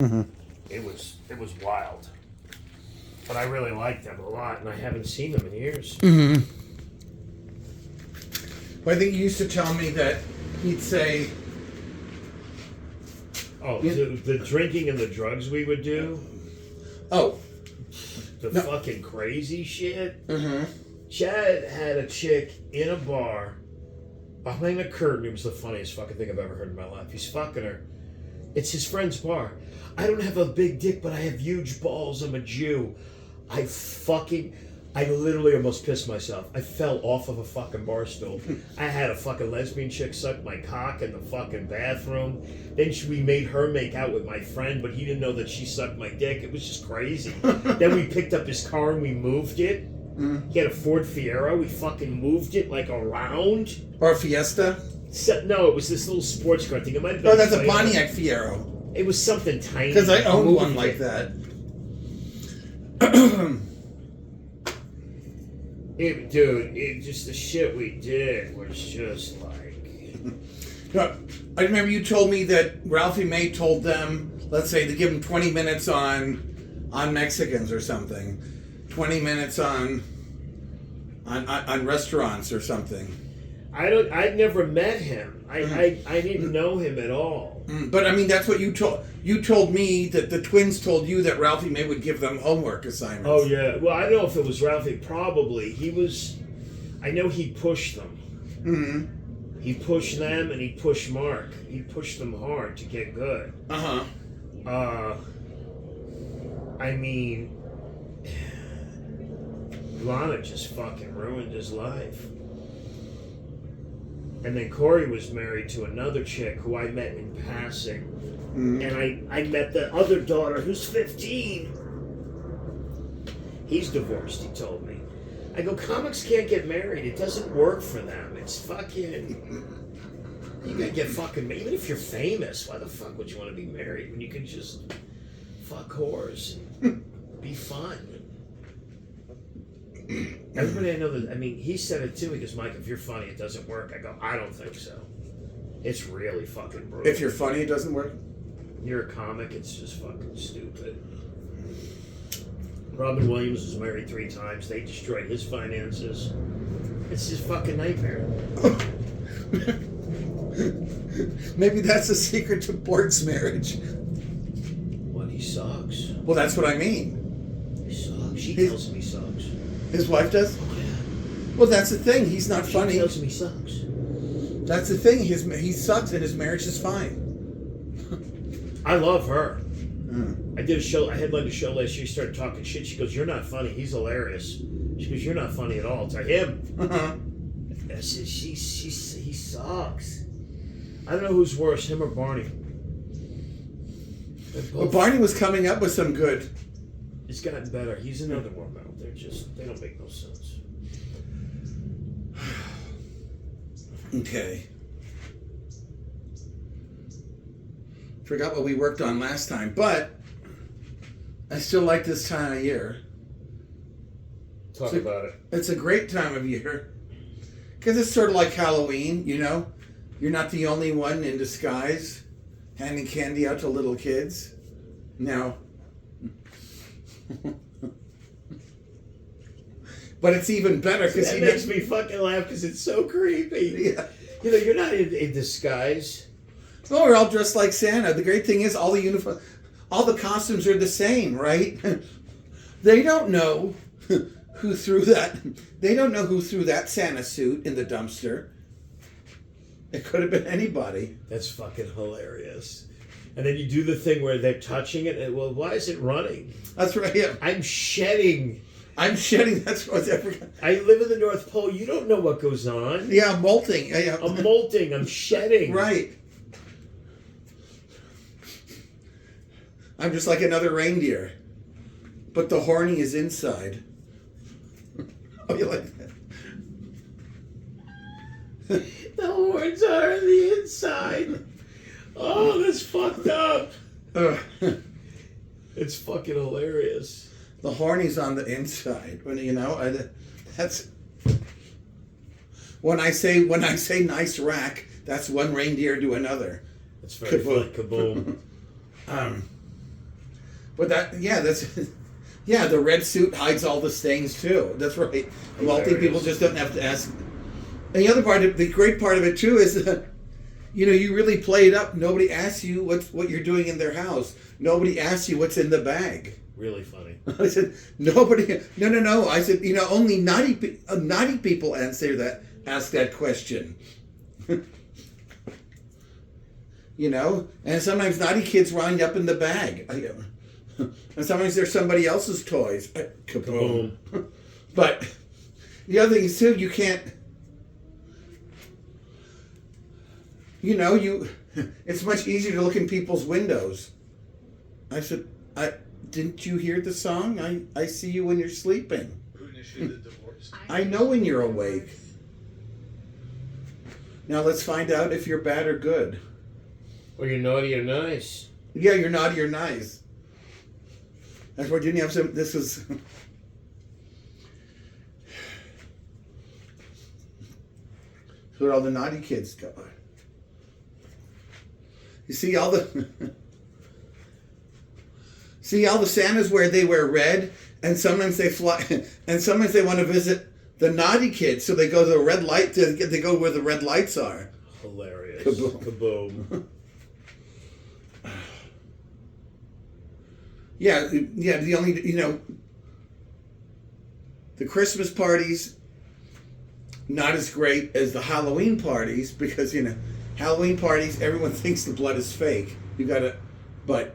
Mm-hmm. It was wild. But I really liked them a lot, and I haven't seen them in years. Mm-hmm. Well, I think you used to tell me that he'd say... Oh, the drinking and the drugs we would do. Oh. The fucking crazy shit. Mm-hmm. Chad had a chick in a bar behind a curtain. It was the funniest fucking thing I've ever heard in my life. He's fucking her. It's his friend's bar. I don't have a big dick, but I have huge balls. I'm a Jew. I literally almost pissed myself. I fell off of a fucking bar stool. I had a fucking lesbian chick suck my cock in the fucking bathroom. Then we made her make out with my friend, but he didn't know that she sucked my dick. It was just crazy. Then we picked up his car and we moved it. Mm. He had a Ford Fiero. We fucking moved it like around. Or a Fiesta? No, it was this little sports car thing. It might have been that's a Pontiac Fiero. It was something tiny. Because I owned one like that. Just the shit we did was just like... I remember you told me that Ralphie May told them, let's say, to give them 20 minutes on Mexicans or something. 20 minutes on restaurants or something. I'd never met him. I didn't know him at all. But I mean, that's what you told. You told me that the twins told you that Ralphie May would give them homework assignments. Oh yeah. Well, I don't know if it was Ralphie. Probably he was. I know he pushed them. Mm-hmm. He pushed them and he pushed Mark. He pushed them hard to get good. I mean, Lana just fucking ruined his life. And then Corey was married to another chick who I met in passing. Mm-hmm. And I met the other daughter who's 15. He's divorced, he told me. I go, comics can't get married. It doesn't work for them. It's fucking... You gotta get fucking... Even if you're famous, why the fuck would you want to be married when you can just fuck whores and be fun? Everybody I know that, I mean, he said it too. He goes, Mike, if you're funny, it doesn't work. I go, I don't think so. It's really fucking brutal. If you're funny, it doesn't work? You're a comic, it's just fucking stupid. Robin Williams was married 3 times. They destroyed his finances. It's just fucking nightmare. Maybe that's the secret to Bort's marriage. What, he sucks? Well, that's what I mean. He sucks. She tells him he sucks. His wife does? Oh, yeah. Well, that's the thing. He's not funny. She tells him he sucks. That's the thing. He sucks and his marriage is fine. I love her. I did a show. I headlined a show last year. She started talking shit. She goes, "You're not funny. He's hilarious." She goes, "You're not funny at all." To him. I said, he sucks. I don't know who's worse, him or Barney. Well, Barney was coming up with some good. It's gotten better. He's another one now. They don't make no sense. Okay. Forgot what we worked on last time, but I still like this time of year. Talk about it. It's a great time of year. Because it's sort of like Halloween, you know? You're not the only one in disguise handing candy out to little kids. No. But it's even better because it makes me fucking laugh because it's so creepy. Yeah. You know, you're not in disguise. No, we're all dressed like Santa. The great thing is all the costumes are the same, right? They don't know who threw that. They don't know who threw that Santa suit in the dumpster. It could have been anybody. That's fucking hilarious. And then you do the thing where they're touching it, and well, why is it running? That's right. Yeah. I'm shedding. That's what I live in the North Pole. You don't know what goes on. Yeah, I'm molting. I'm molting. I'm shedding. Right. I'm just like another reindeer. But the horny is inside. Oh, you like that? The horns are on the inside. Oh, that's fucked up. It's fucking hilarious. The horny's on the inside. When that's when I say nice rack. That's one reindeer to another. It's very funny. Kaboom. But that's yeah. The red suit hides all the stains too. That's right. Wealthy people just don't have to ask. And the other the great part of it too is that, you really play it up. Nobody asks you what you're doing in their house. Nobody asks you what's in the bag. Really funny. I said, nobody. No. I said, only naughty people ask that question. And sometimes naughty kids wind up in the bag. And sometimes they're somebody else's toys. Kaboom. But the other thing is too, you can't. It's much easier to look in people's windows. I said, didn't you hear the song? I see you when you're sleeping. Who initiated the divorce? I know when you're awake. Now let's find out if you're bad or good. Or you're naughty or nice. Yeah, you're naughty or nice. That's why didn't you have some. This was. Where all the naughty kids go. You see all the. See all the Santas where they wear red, and sometimes they fly, and sometimes they want to visit the naughty kids, so they go to the red light. They go where the red lights are. Hilarious. Kaboom. Yeah. The only the Christmas parties not as great as the Halloween parties because Halloween parties everyone thinks the blood is fake. You gotta, but.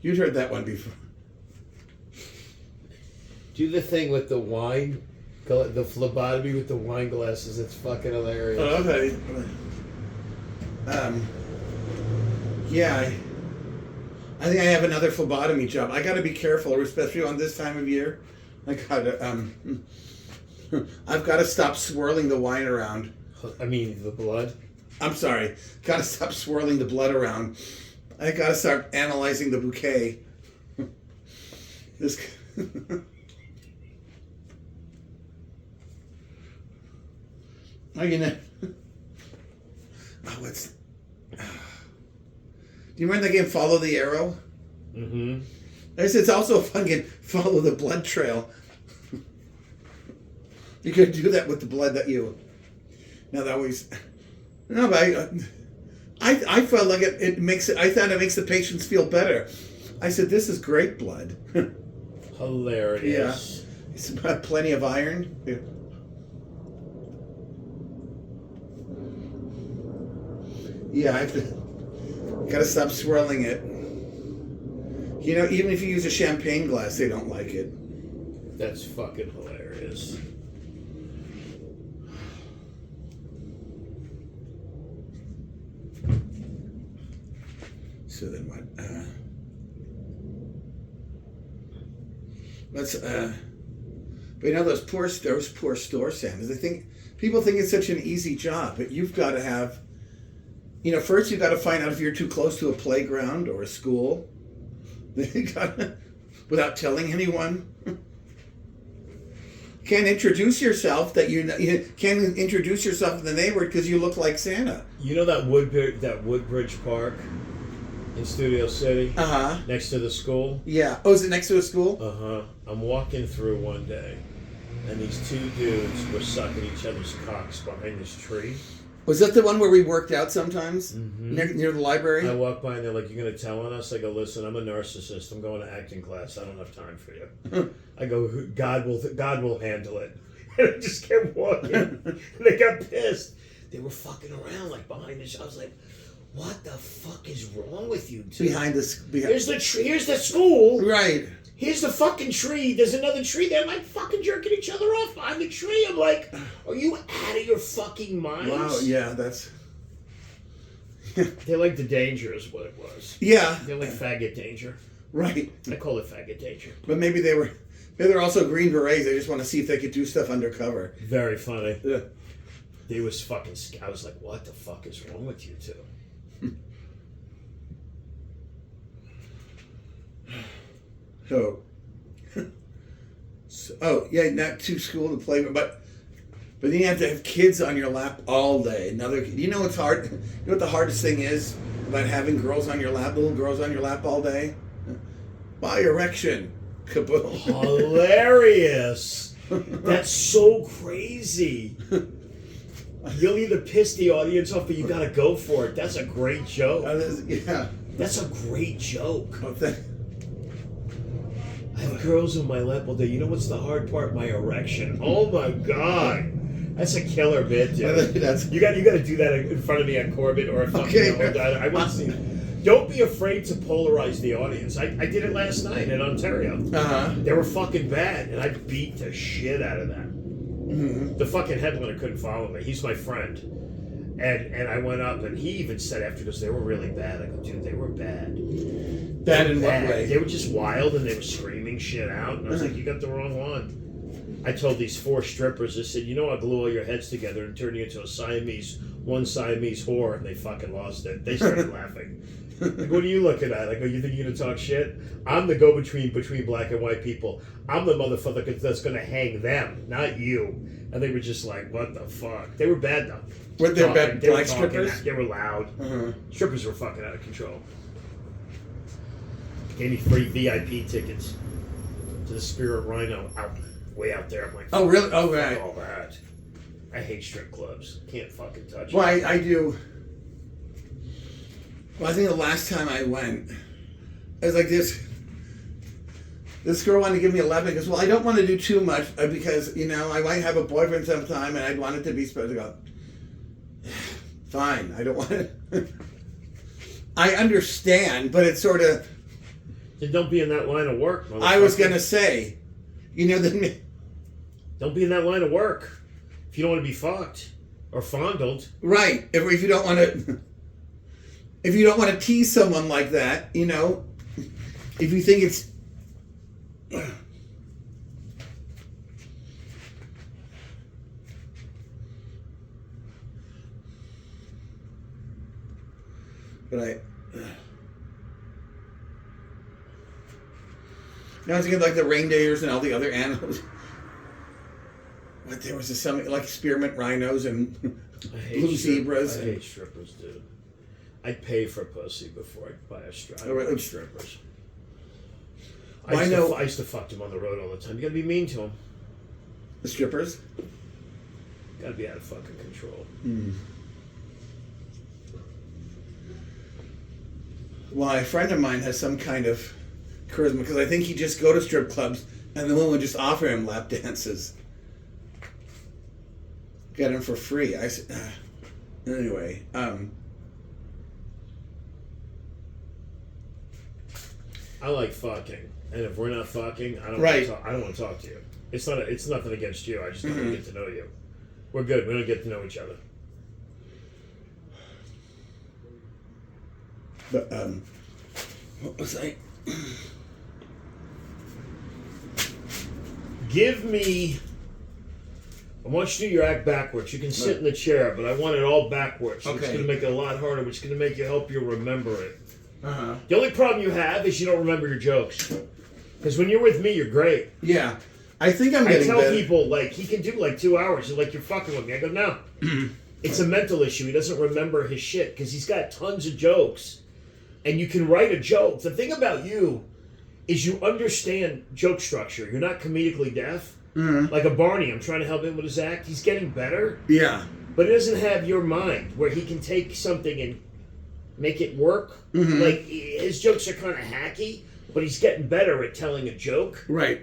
You'd heard that one before. Do the thing with the wine, the phlebotomy with the wine glasses. It's fucking hilarious. Okay. Yeah. I think I have another phlebotomy job. I got to be careful, especially on this time of year. I've got to stop swirling the wine around. I mean, the blood. I'm sorry. Got to stop swirling the blood around. I got to start analyzing the bouquet. This. Oh, what's. Do you remember the game Follow the Arrow? Mm-hmm. It's also a fun game. Follow the blood trail. You could do that with the blood that you. Now that always. No, but I felt like it makes it. I thought it makes the patients feel better. I said, "This is great blood." Hilarious. Yeah, it's plenty of iron. Yeah. Yeah, I have to. Gotta stop swirling it. Even if you use a champagne glass, they don't like it. That's fucking hilarious. So then what? But those poor store Santas. People think it's such an easy job, but you've got to have. First you've got to find out if you're too close to a playground or a school. Without telling anyone. Can't introduce yourself that you can't introduce yourself to the neighborhood because you look like Santa. You know that Woodbridge Park in Studio City? Uh-huh. Next to the school? Yeah. Oh, is it next to a school? Uh-huh. I'm walking through one day, and these two dudes were sucking each other's cocks behind this tree. Was that the one where we worked out sometimes? Mm-hmm. Near the library? I walk by and they're like, "You're going to tell on us?" I go, "Listen, I'm a narcissist. I'm going to acting class. I don't have time for you." I go, God will handle it. And I just kept walking. And they got pissed. They were fucking around like behind this. I was like, "What the fuck is wrong with you two?" Behind. Here's the tree. Here's the school. Right. Here's the fucking tree. There's another tree. They're like fucking jerking each other off behind the tree. I'm like, are you out of your fucking minds? Wow, yeah, that's... They're like the danger is what it was. Yeah. They're like faggot danger. Right. I call it faggot danger. But maybe they're also Green Berets. They just want to see if they could do stuff undercover. Very funny. Yeah. They was fucking... I was like, what the fuck is wrong with you two? So, not to school to play, but But then you have to have kids on your lap all day. You know what's hard? You know what the hardest thing is about having girls on your lap, little girls on your lap all day? By erection. Kaboom. Hilarious. That's so crazy. You'll either piss the audience off, but you gotta go for it. That's a great joke. Yeah. That's a great joke. Oh, I have girls on my lap all day. You know what's the hard part? My erection. Oh my god. That's a killer bit, dude. You got to do that in front of me at Corbett or if I want to see. Don't be afraid to polarize the audience. I did it last night in Ontario. They were fucking bad, and I beat the shit out of them. Mm-hmm. The fucking headliner couldn't follow me. He's my friend. And I went up, and he even said after this, they were really bad. I go, dude, they were bad. Bad in what way? They were just wild, and they were screaming shit out. And I was like, you got the wrong one. I told these 4 strippers, I said, you know, I'll glue all your heads together and turn you into one Siamese whore, and they fucking lost it. They started laughing. Like, what are you looking at? I go, you think you're going to talk shit? I'm the go-between between black and white people. I'm the motherfucker that's going to hang them, not you. And they were just like, what the fuck? They were bad, though. Were they bad black strippers? They were loud. Strippers were fucking out of control. Gave me free VIP tickets to the Spirit Rhino way out there. I'm like, oh, really? Oh, right. All that. I hate strip clubs. Can't fucking touch it. Well, it. I do. Well, I think the last time I went, I was like this. This girl wanted to give me 11 because, well, I don't want to do too much because, you know, I might have a boyfriend sometime and I'd want it to be supposed to go, fine, I don't want it. I understand, but it's sort of. Then don't be in that line of work. I was going to say, you know, don't be in that line of work if you don't want to be fucked or fondled. Right. If you don't want to. If you don't want to tease someone like that, you know, if you think it's. But now I was thinking like the reindeers and all the other animals. But there was some like spearmint rhinos and blue zebras. I hate strippers, dude. I'd pay for pussy before I'd buy a strip. Strippers. I used to fuck them on the road all the time. You gotta be mean to them. The strippers? Gotta be out of fucking control. Well, a friend of mine has some kind of charisma because I think he'd just go to strip clubs and the woman would just offer him lap dances. Get him for free. Anyway, I like fucking, and if we're not fucking, I don't want to talk to you. It's nothing against you. I just don't want to get to know you. We're good. We don't get to know each other. But what was I? Give me. I want you to do your act backwards. You can sit in the chair, but I want it all backwards. Okay. It's going to make it a lot harder, which is going to help you remember it. The only problem you have is you don't remember your jokes. Because when you're with me, you're great. Yeah. I think I'm getting better. I tell people, like, he can do, like, 2 hours. They're like, you're fucking with me. I go, no. It's a mental issue. He doesn't remember his shit because he's got tons of jokes. And you can write a joke. The thing about you is you understand joke structure. You're not comedically deaf. Like a Barney, I'm trying to help him with his act. He's getting better. Yeah. But he doesn't have your mind where he can take something and make it work. Like, his jokes are kind of hacky, but he's getting better at telling a joke. Right.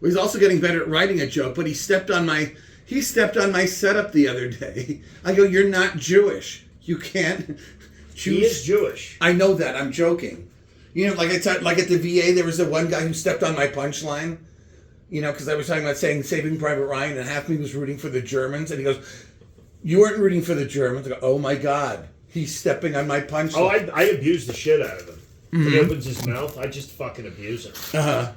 Well, he's also getting better at writing a joke, but he stepped on my setup the other day. I go, you're not Jewish. You can't choose. He is Jewish. I know that. I'm joking. You know, like like at the VA, there was the one guy who stepped on my punchline. You know, because I was talking about saying Saving Private Ryan, and half of me was rooting for the Germans, and he goes, you weren't rooting for the Germans. I go, oh my God, he's stepping on my punchline. Oh, I abuse the shit out of him. When he opens his mouth, I just fucking abuse him.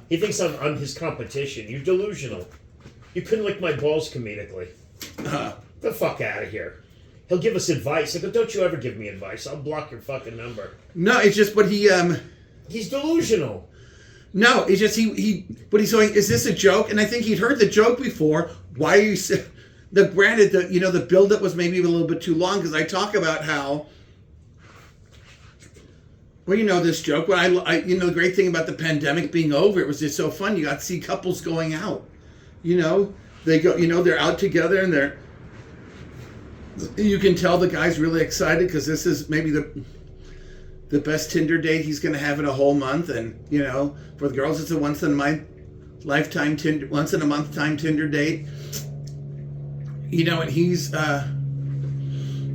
He thinks I'm his competition. You're delusional. You couldn't lick my balls comedically. Get the fuck out of here. He'll give us advice. I go, don't you ever give me advice. I'll block your fucking number. No, it's just, but he's delusional. No, it's just but he's going, is this a joke? And I think he'd heard the joke before. Why are you Granted, the build-up was maybe a little bit too long because I talk about how, well, this joke. Well, the great thing about the pandemic being over, it was just so fun. You got to see couples going out. They go. They're out together and you can tell the guy's really excited because this is maybe the best Tinder date he's going to have in a whole month, and for the girls, it's a once in a month time Tinder date. And he's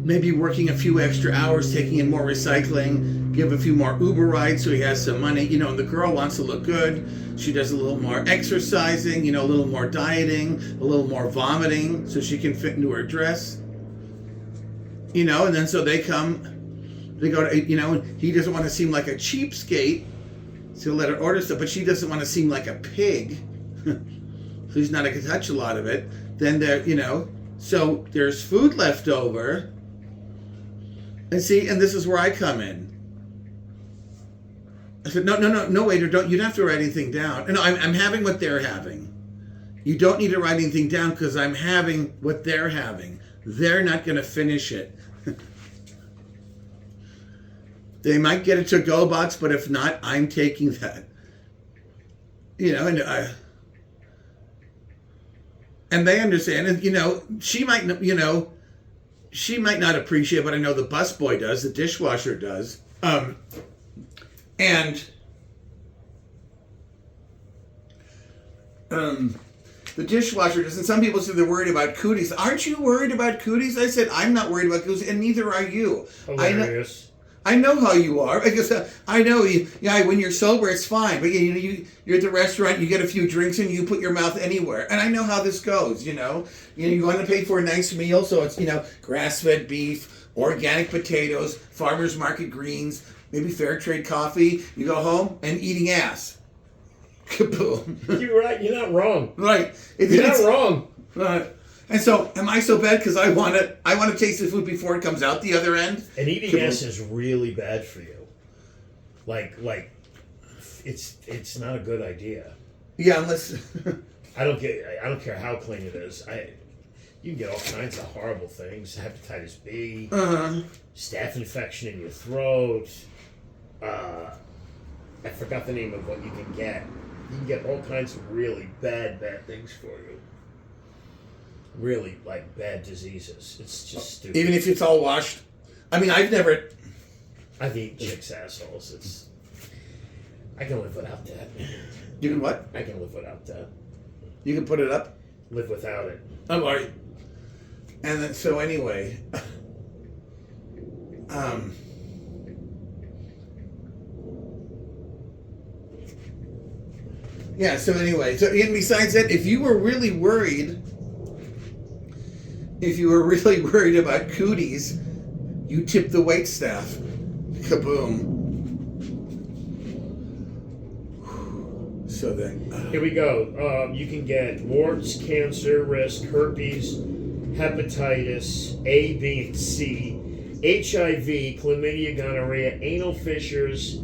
maybe working a few extra hours, taking in more recycling, give a few more Uber rides so he has some money. And the girl wants to look good. She does a little more exercising, a little more dieting, a little more vomiting so she can fit into her dress. And then so they go to, he doesn't want to seem like a cheapskate, so let her order stuff, but she doesn't want to seem like a pig. So he's not going to touch a lot of it. Then so there's food left over. And this is where I come in. I said, no, waiter, you don't have to write anything down. No, I'm having what they're having. You don't need to write anything down because I'm having what they're having. They're not going to finish it. They might get a to-go box, but if not, I'm taking that. And they understand, and she might not appreciate, but I know the busboy does, the dishwasher does, and the dishwasher does. And some people say they're worried about cooties. Aren't you worried about cooties? I said I'm not worried about cooties, and neither are you. Hilarious. I know how you are. Because I know you. Yeah, when you're sober, it's fine. But you're at the restaurant, you get a few drinks, and you put your mouth anywhere. And I know how this goes. You want to pay for a nice meal, so it's grass-fed beef, organic potatoes, farmers market greens, maybe fair trade coffee. You go home and eating ass. Kaboom! You're right. You're not wrong. Right. You're not wrong. Right. And so, am I so bad because I want to taste the food before it comes out the other end? And eating ass is really bad for you. Like, it's not a good idea. Yeah, unless I don't care how clean it is. You can get all kinds of horrible things: hepatitis B, staph infection in your throat. I forgot the name of what you can get. You can get all kinds of really bad things for you. Really, bad diseases. It's just stupid. Even if it's all washed. I mean, I've eaten chicks' assholes. I can live without that. You can what? I can live without that. You can put it up? Live without it. I'm all right. And then, so anyway, yeah, so anyway, and besides that, if you were really worried about cooties, you tip the waitstaff. Kaboom. So then... Here we go. You can get warts, cancer, risk, herpes, hepatitis, A, B, and C, HIV, chlamydia, gonorrhea, anal fissures,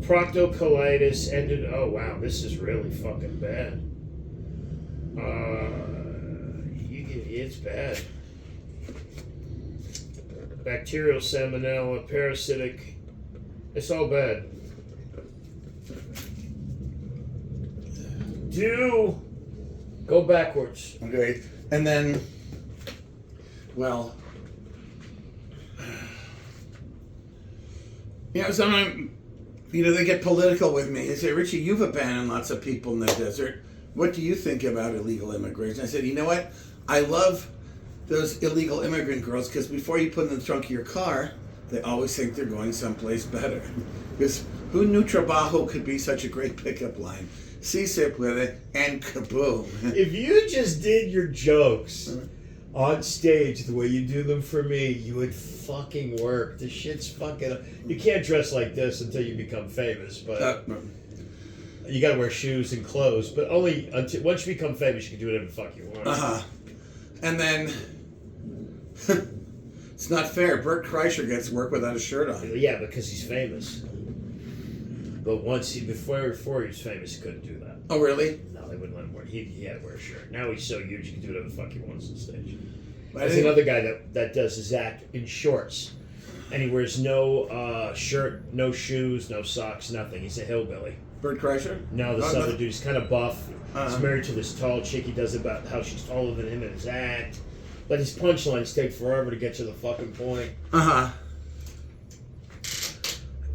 proctocolitis, oh wow, this is really fucking bad. It's bad. Bacterial, salmonella, parasitic, it's all bad. Go backwards. Okay, and then, well, sometimes, they get political with me. They say, Richie, you've abandoned lots of people in the desert. What do you think about illegal immigration? I said, you know what? I love those illegal immigrant girls because before you put them in the trunk of your car, they always think they're going someplace better. Because who knew trabajo could be such a great pickup line? C-sip with it, and kaboom. If you just did your jokes on stage the way you do them for me, you would fucking work. This shit's fucking... You can't dress like this until you become famous, but... You gotta wear shoes and clothes, but only until... Once you become famous, you can do whatever the fuck you want. And then... It's not fair. Bert Kreischer gets work without a shirt on. Yeah, because he's famous. But before he was famous, he couldn't do that. Oh, really? No, they wouldn't let him wear. he had to wear a shirt. Now he's so huge he can do whatever the fuck he wants on stage. But There's another guy that does his act in shorts. And he wears no shirt, no shoes, no socks, nothing. He's a hillbilly. Bert Kreischer? No, this other dude, he's kind of buff. Uh-huh. He's married to this tall chick. He does about how she's taller than him in his act. But his punchlines take forever to get to the fucking point. Uh-huh.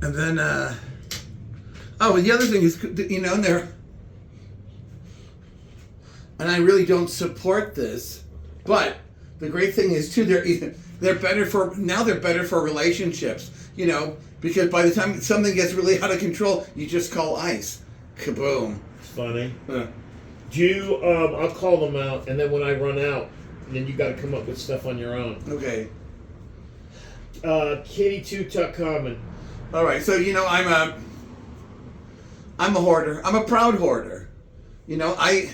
And then, oh, the other thing is, you know, and I really don't support this, but the great thing is, too, they're better for relationships, you know, because by the time something gets really out of control, you just call ICE. Kaboom. It's funny. I'll call them out, and then when I run out, then you got to come up with stuff on your own. Okay. Kitty Two Tuck Common. All right, so you know I'm a hoarder. I'm a proud hoarder. You know, I'm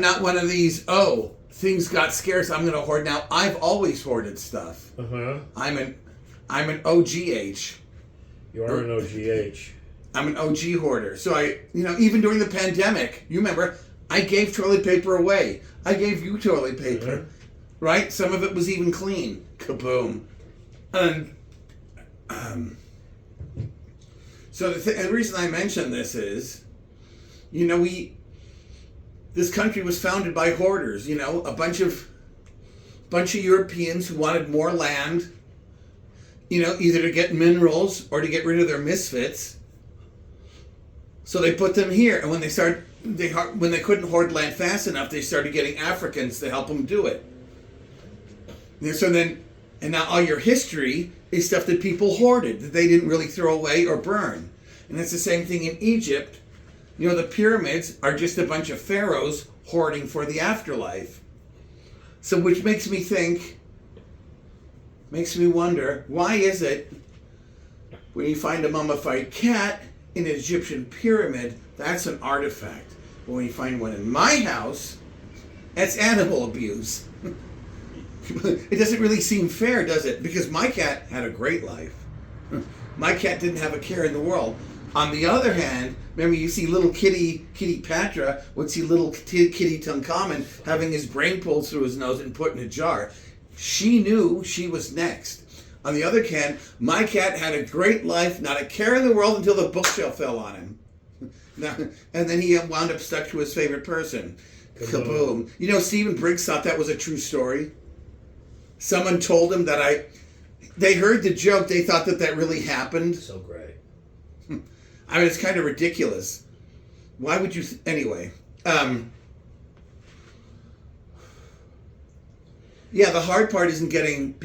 not one of these. Oh, things got scarce, I'm gonna hoard now. I've always hoarded stuff. I'm an OGH. You are an OGH. I'm an OG hoarder. So even during the pandemic, you remember, I gave toilet paper away. I gave you toilet paper, right? Some of it was even clean. Kaboom. And so the reason I mention this is, you know, this country was founded by hoarders. You know, a bunch of Europeans who wanted more land. You know, either to get minerals or to get rid of their misfits. So they put them here, and when they couldn't hoard land fast enough, they started getting Africans to help them do it. And now all your history is stuff that people hoarded, that they didn't really throw away or burn. And it's the same thing in Egypt. You know, the pyramids are just a bunch of pharaohs hoarding for the afterlife. So which makes me wonder, why is it when you find a mummified cat in an Egyptian pyramid, that's an artifact. But when you find one in my house, that's animal abuse. It doesn't really seem fair, does it? Because my cat had a great life. My cat didn't have a care in the world. On the other hand, remember you see little Kitty Patra would see little Kitty Tunkamen having his brain pulled through his nose and put in a jar. She knew she was next. On the other hand, my cat had a great life, not a care in the world until the bookshelf fell on him. And then he wound up stuck to his favorite person. Kaboom. You know, Stephen Briggs thought that was a true story. Someone told him that they heard the joke, they thought that really happened. So great. I mean, it's kind of ridiculous. Why would you... Anyway. Yeah, the hard part isn't getting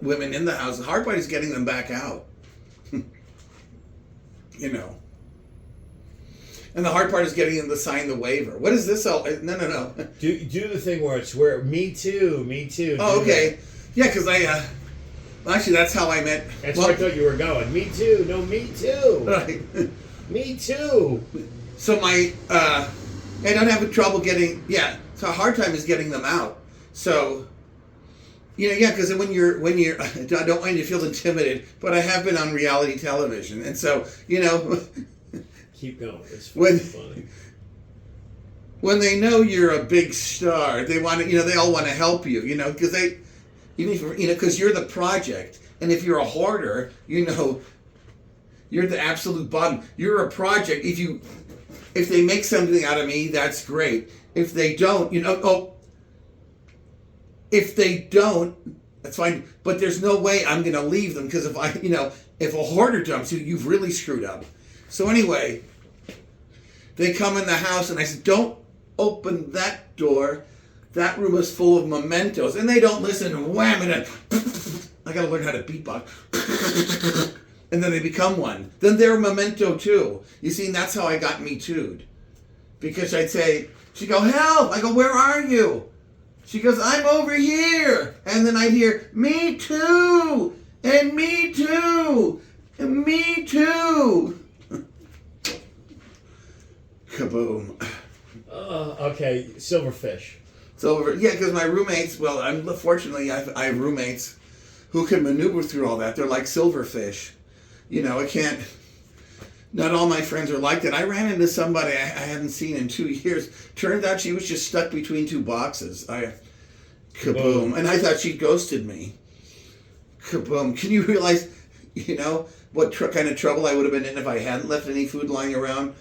women in the house. The hard part is getting them back out. You know. And the hard part is getting them to sign the waiver. What is this all? No. Do the thing where me too. Oh, okay. Yeah, because well, actually, that's how I met... That's where I thought you were going. Me too. No, me too. Right. Me too. So I don't have trouble getting... Yeah, so a hard time is getting them out. So... You know, yeah, because when you're, I don't want you to feel intimidated, but I have been on reality television, and so, you know... Keep going, it's funny. When they know you're a big star, they want to, you know, they all want to help you, you know, because because you're the project, and if you're a hoarder, you know, you're the absolute bottom. You're a project. If they make something out of me, that's great. If they don't, you know, if they don't, that's fine. But there's no way I'm going to leave them, because if a hoarder dumps you, you've really screwed up. So anyway, they come in the house, and I said, don't open that door. That room is full of mementos. And they don't listen, and wham, and I got to learn how to beatbox. And then they become one. Then they're a memento too. You see, and that's how I got Me Too'd. Because I'd say, she'd go, help! I go, where are you? She goes, I'm over here. And then I'd hear, me too! And me too! And me too! Kaboom. Okay, Silverfish. Yeah, because my roommates, fortunately, I have roommates who can maneuver through all that. They're like silverfish. You know, Not all my friends are like that. I ran into somebody I hadn't seen in 2 years. Turned out she was just stuck between two boxes. Kaboom. And I thought she'd ghosted me. Kaboom. Can you realize, what kind of trouble I would have been in if I hadn't left any food lying around?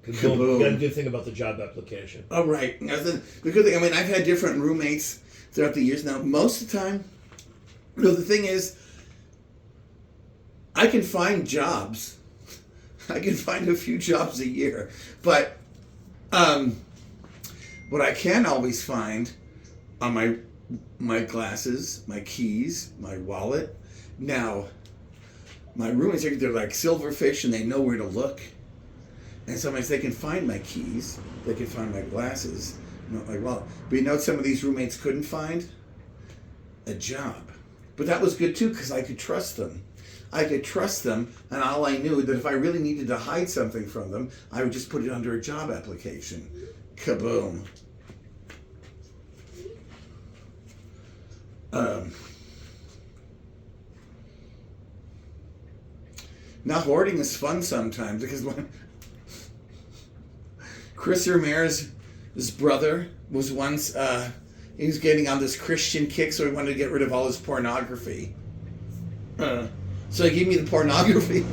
Kaboom. You got a good thing about the job application. Oh, right. The good thing, I've had different roommates throughout the years. Now, most of the time, the thing is, I can find jobs. I can find a few jobs a year. But what I can always find are my glasses, my keys, my wallet. Now, my roommates, they're like silverfish and they know where to look. And sometimes they can find my keys, they can find my glasses, my wallet. But some of these roommates couldn't find? A job. But that was good too, because I could trust them. And all I knew that if I really needed to hide something from them, I would just put it under a job application. Kaboom. Now hoarding is fun sometimes, because when Chris Ramirez's brother was once, he was getting on this Christian kick, so he wanted to get rid of all his pornography. So he gave me the pornography,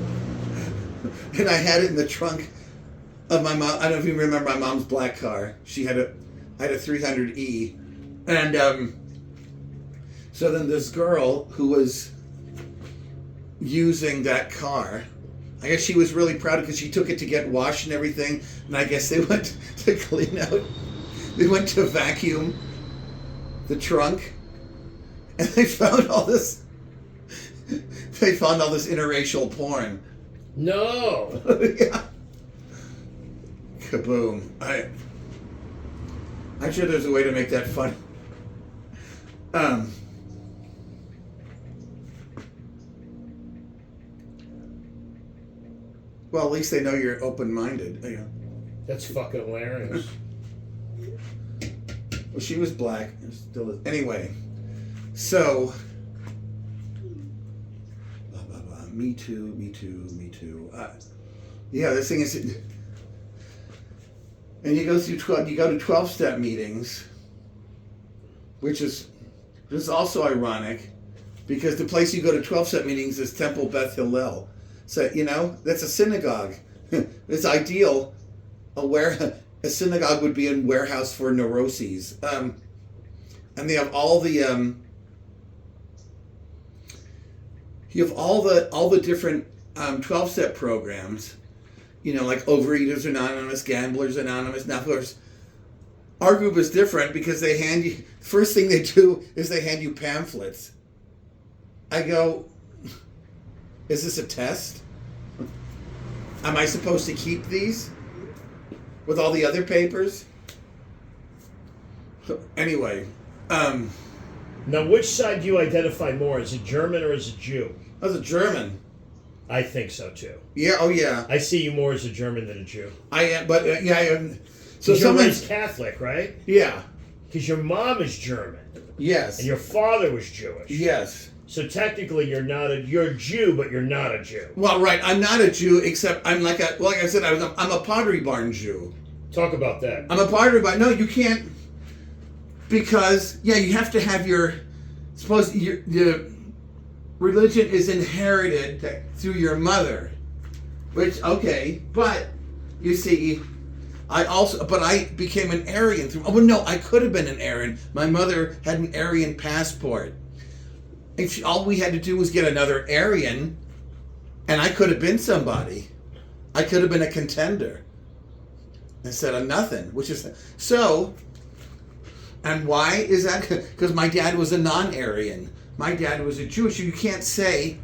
and I had it in the trunk of my mom. I don't know if you remember my mom's black car. I had a 300E, and so then this girl who was using that car, I guess she was really proud because she took it to get washed and everything, and I guess they went to clean out. They went to vacuum the trunk, and they found all this. They found all this interracial porn. No. Yeah. Kaboom. I'm sure there's a way to make that fun. Well, at least they know you're open-minded. Yeah. That's fucking hilarious. Well, she was black. Still is. Anyway, so... Me too. Yeah, this thing is... And you go to 12-step meetings, which is also ironic, because the place you go to 12-step meetings is Temple Beth Hillel. So, that's a synagogue. It's ideal. A synagogue would be a warehouse for neuroses. And they have all the... You have all the different 12-step programs, like Overeaters Anonymous, Gamblers Anonymous. Now, of course, our group is different because they hand you... First thing they do is they hand you pamphlets. I go, is this a test? Am I supposed to keep these with all the other papers? So, anyway... Now, which side do you identify more? As a German or as a Jew? As a German. I think so, too. Yeah, oh yeah. I see you more as a German than a Jew. I am, but I am. So you're raised Catholic, right? Yeah. Because your mom is German. Yes. And your father was Jewish. Yes. So technically you're a Jew, but you're not a Jew. Well, right. I'm not a Jew, except I'm like I said, I'm a Pottery Barn Jew. Talk about that. I'm a Pottery Barn. No, you can't. Because, you have to have your religion is inherited through your mother. Which, okay, but, you see, I became an Aryan through, I could have been an Aryan. My mother had an Aryan passport. And all we had to do was get another Aryan, and I could have been somebody. I could have been a contender. Instead of nothing, which is, so... And why is that? Because my dad was a non-Aryan. My dad was a Jewish. You can't say,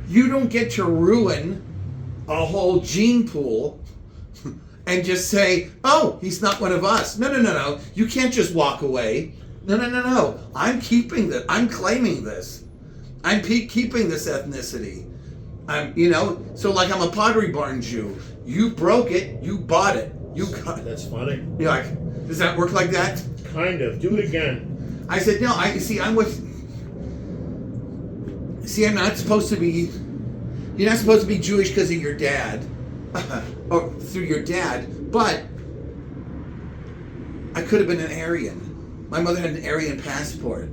you don't get to ruin a whole gene pool and just say, oh, he's not one of us. No. You can't just walk away. No. I'm keeping this. I'm claiming this. I'm keeping this ethnicity. So like I'm a Pottery Barn Jew. You broke it. You bought it. You got it. That's funny. You're like, does that work like that? Kind of. Do it again. I said, no, I'm not supposed to be You're not supposed to be Jewish because of your dad, or through your dad. But I could have been an Aryan. My mother had an Aryan passport.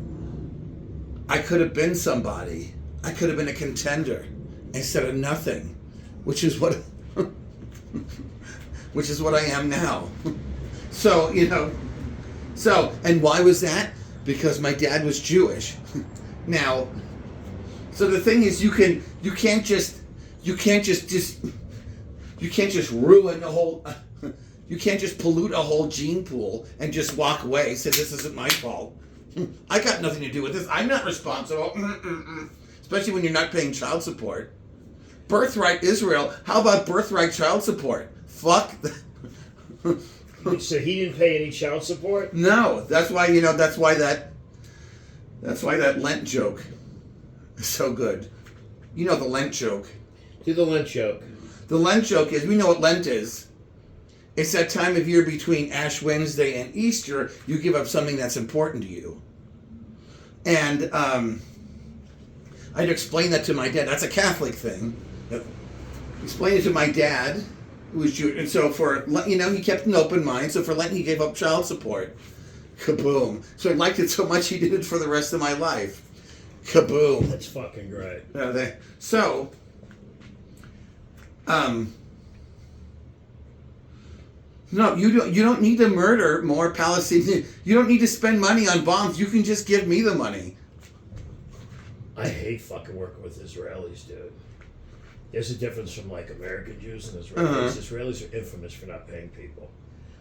I could have been somebody. I could have been a contender instead of nothing, which is what I am now. So, and why was that? Because my dad was Jewish. Now, so the thing is, you can't just ruin the whole, you can't just pollute a whole gene pool and just walk away, say this isn't my fault. I got nothing to do with this. I'm not responsible. Especially when you're not paying child support. Birthright Israel. How about birthright child support? Fuck. So he didn't pay any child support? No. That's why that Lent joke is so good. You know the Lent joke. Do the Lent joke. The Lent joke is, we know what Lent is. It's that time of year between Ash Wednesday and Easter, you give up something that's important to you. And I had to explain that to my dad. That's a Catholic thing. Explain it to my dad, who was Jewish. And so he kept an open mind. So for Lent, he gave up child support. Kaboom. So I liked it so much, he did it for the rest of my life. Kaboom. That's fucking great. No, you don't need to murder more Palestinians. You don't need to spend money on bombs. You can just give me the money. I hate fucking working with Israelis, dude. There's a difference from like American Jews and Israelis. Uh-huh. Israelis are infamous for not paying people.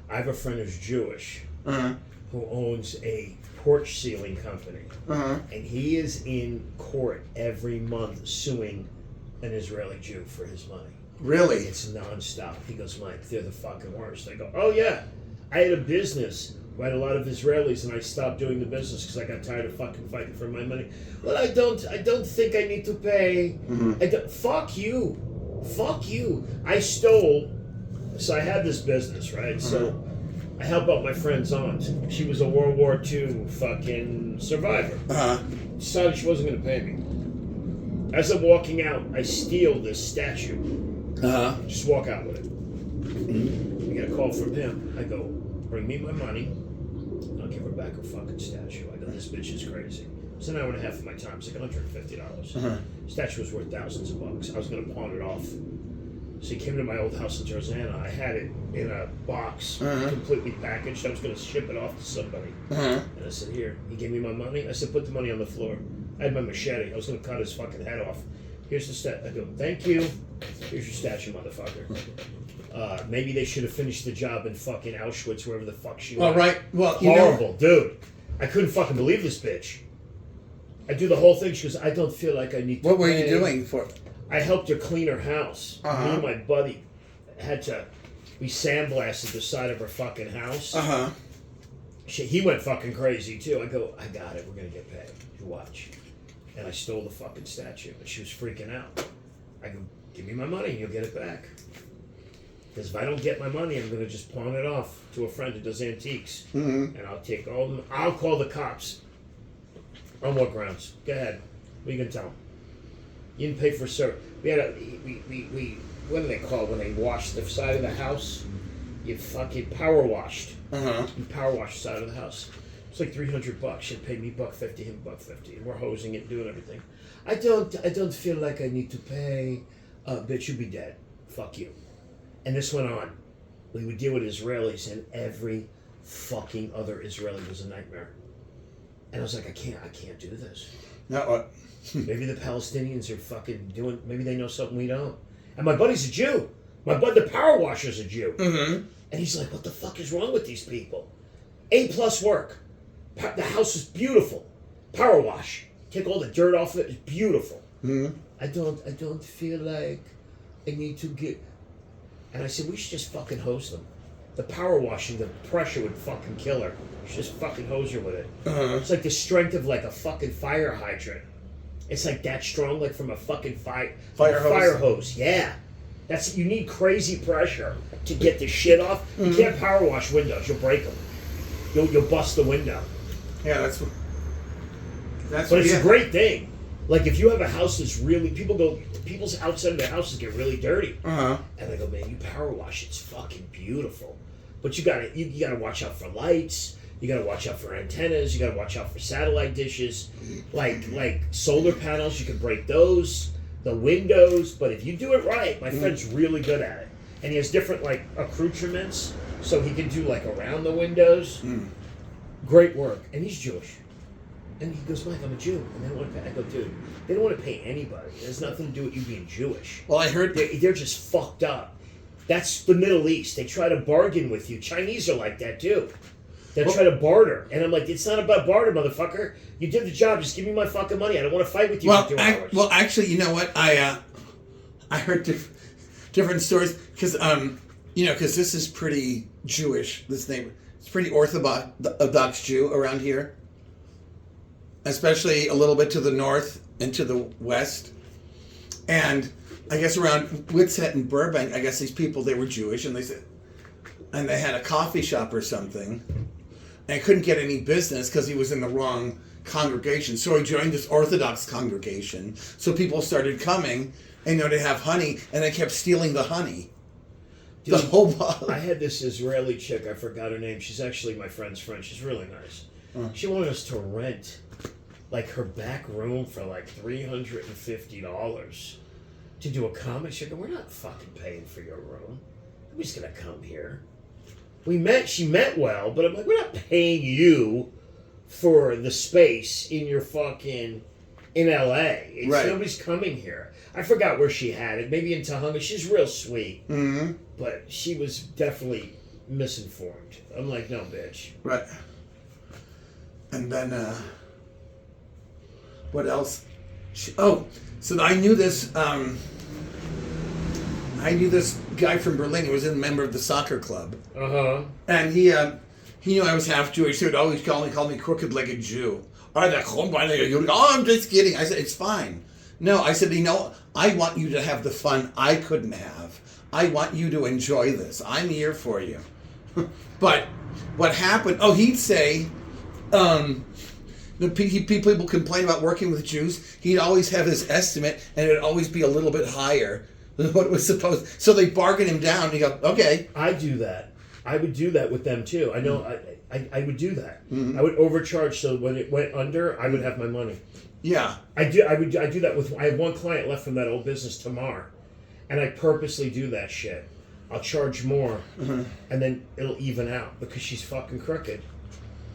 I have a friend who's Jewish Uh-huh. who owns a porch ceiling company. Uh-huh. And he is in court every month suing an Israeli Jew for his money. Really? It's nonstop. He goes, Mike, they're the fucking worst. I go, oh yeah, I had a business who had a lot of Israelis, and I stopped doing the business because I got tired of fucking fighting for my money. Well, I don't think I need to pay. Mm-hmm. Fuck you. I stole. So I had this business, right? Mm-hmm. So I help out my friend's aunt. She was a World War II fucking survivor. Uh-huh. Decided she wasn't going to pay me. As I'm walking out, I steal this statue. Uh-huh. Just walk out with it. I get a call from him. I go, bring me my money, and I'll give her back her fucking statue. I go, this bitch is crazy. It's an hour and a half of my time. It's like $150. Uh-huh. Statue was worth thousands of bucks. I was going to pawn it off. So he came to my old house in Tarzana. I had it in a box, Uh-huh. completely packaged. I was going to ship it off to somebody. Uh-huh. And I said, here. He gave me my money. I said, put the money on the floor. I had my machete. I was going to cut his fucking head off. Here's the statue. I go, thank you. Here's your statue, motherfucker. Maybe they should have finished the job in fucking Auschwitz, wherever the fuck she was. All right. Well, horrible, dude. I couldn't fucking believe this bitch. I do the whole thing. She goes, I don't feel like I need to What were pay. you doing for? I helped her clean her house. Uh-huh. Me and my buddy we sandblasted the side of her fucking house. Uh-huh. He went fucking crazy too. I go, I got it. We're gonna get paid. You watch. And I stole the fucking statue, and she was freaking out. I go, give me my money, and you'll get it back. Because if I don't get my money, I'm gonna just pawn it off to a friend who does antiques, Mm-hmm. and I'll take all. I'll call the cops. On what grounds? Go ahead. What are you gonna tell them? You didn't pay for service. We had we what do they call it when they wash the side of the house? You fucking power washed. Uh-huh. You power washed the side of the house. It's like $300. You pay me $150, him $150, and we're hosing it, doing everything. I don't feel like I need to pay. Bitch, you'd be dead. Fuck you. And this went on. We would deal with Israelis, and every fucking other Israeli was a nightmare. And I was like, I can't do this. No. Maybe the Palestinians are fucking doing. Maybe they know something we don't. And my buddy's a Jew. My bud, the power washer's a Jew. Mm-hmm. And he's like, what the fuck is wrong with these people? A+ work. The house is beautiful. Power wash. Take all the dirt off it. It's beautiful. Mm-hmm. I don't feel like I need to get. And I said, we should just fucking hose them. The power washing, the pressure would fucking kill her. You should just fucking hose her with it. Uh-huh. It's like the strength of like a fucking fire hydrant. It's like that strong, like from a fucking fire hose. Yeah. You need crazy pressure to get the shit off. Mm-hmm. You can't power wash windows. You'll break them. You'll bust the window. Yeah, that's. But it's a great thing. Like if you have a house that's really people's outside of their houses get really dirty, and I go, man, you power wash, it's fucking beautiful, but you gotta watch out for lights. You gotta watch out for antennas. You gotta watch out for satellite dishes, like solar panels. You can break those, the windows. But if you do it right, my friend's really good at it, and he has different like accoutrements, so he can do like around the windows. Great work, and he's Jewish. And he goes, Mike, I'm a Jew, and they don't want to pay. I go, dude, they don't want to pay anybody. It has nothing to do with you being Jewish. Well, I heard they're just fucked up. That's the Middle East. They try to bargain with you. Chinese are like that too. They try to barter, and I'm like, it's not about barter, motherfucker. You did the job. Just give me my fucking money. I don't want to fight with you for 2 hours. Well, actually, you know what? I heard different stories because because this is pretty Jewish. This neighbor, it's pretty Orthodox Jew around here, especially a little bit to the north and to the west, and I guess around Witzen and Burbank. I guess these people, they were Jewish, and they had a coffee shop or something. And couldn't get any business because he was in the wrong congregation. So he joined this Orthodox congregation. So people started coming, and they have honey, and they kept stealing the honey. Dude, the whole bottle. I had this Israeli chick, I forgot her name. She's actually my friend's friend. She's really nice. She wanted us to rent like her back room for like $350 to do a comic. She go, we're not fucking paying for your room. Nobody's gonna come here. She meant well, but I'm like, we're not paying you for the space in LA. Nobody's coming here. I forgot where she had it. Maybe in Tahunga. She's real sweet. Mm-hmm. But she was definitely misinformed. I'm like, no, bitch. Right. And then, what else? So I knew this, guy from Berlin. He was a member of the soccer club. And he knew I was half Jewish. He would always call me crooked-legged Jew. Oh, I'm just kidding. I said, it's fine. No, I said, I want you to have the fun I couldn't have. I want you to enjoy this. I'm here for you. But what happened, he'd say, people complain about working with Jews. He'd always have his estimate, and it'd always be a little bit higher than what it was supposed. So they bargain him down, and you go, okay. I do that. I would do that with them too. I know. I would do that. Mm-hmm. I would overcharge, so when it went under, I would have my money. Yeah. I do that with. I have one client left from that old business, Tamar, and I purposely do that shit. I'll charge more, and then it'll even out because she's fucking crooked.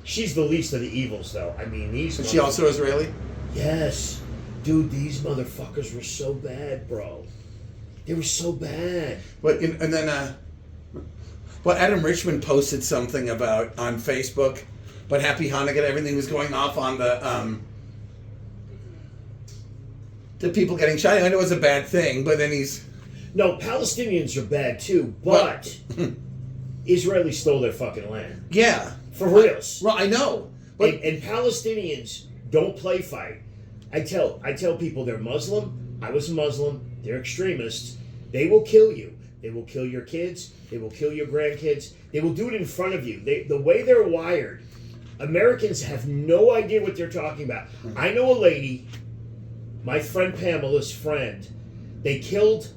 She's the least of the evils, though. I mean, these. Is she also Israeli? Yes, dude. These motherfuckers were so bad, bro. They were so bad. Adam Richmond posted something about on Facebook, but Happy Hanukkah, everything was going off on the people getting shot. I know it was a bad thing, but then No, Palestinians are bad too, but Israelis stole their fucking land. Yeah. For reals. Well, I know. But and Palestinians don't play fight. I tell people they're Muslim. I was a Muslim. They're extremists. They will kill you. They will kill your kids. They will kill your grandkids. They will do it in front of you. The way they're wired, Americans have no idea what they're talking about. I know a lady, my friend Pamela's friend, they killed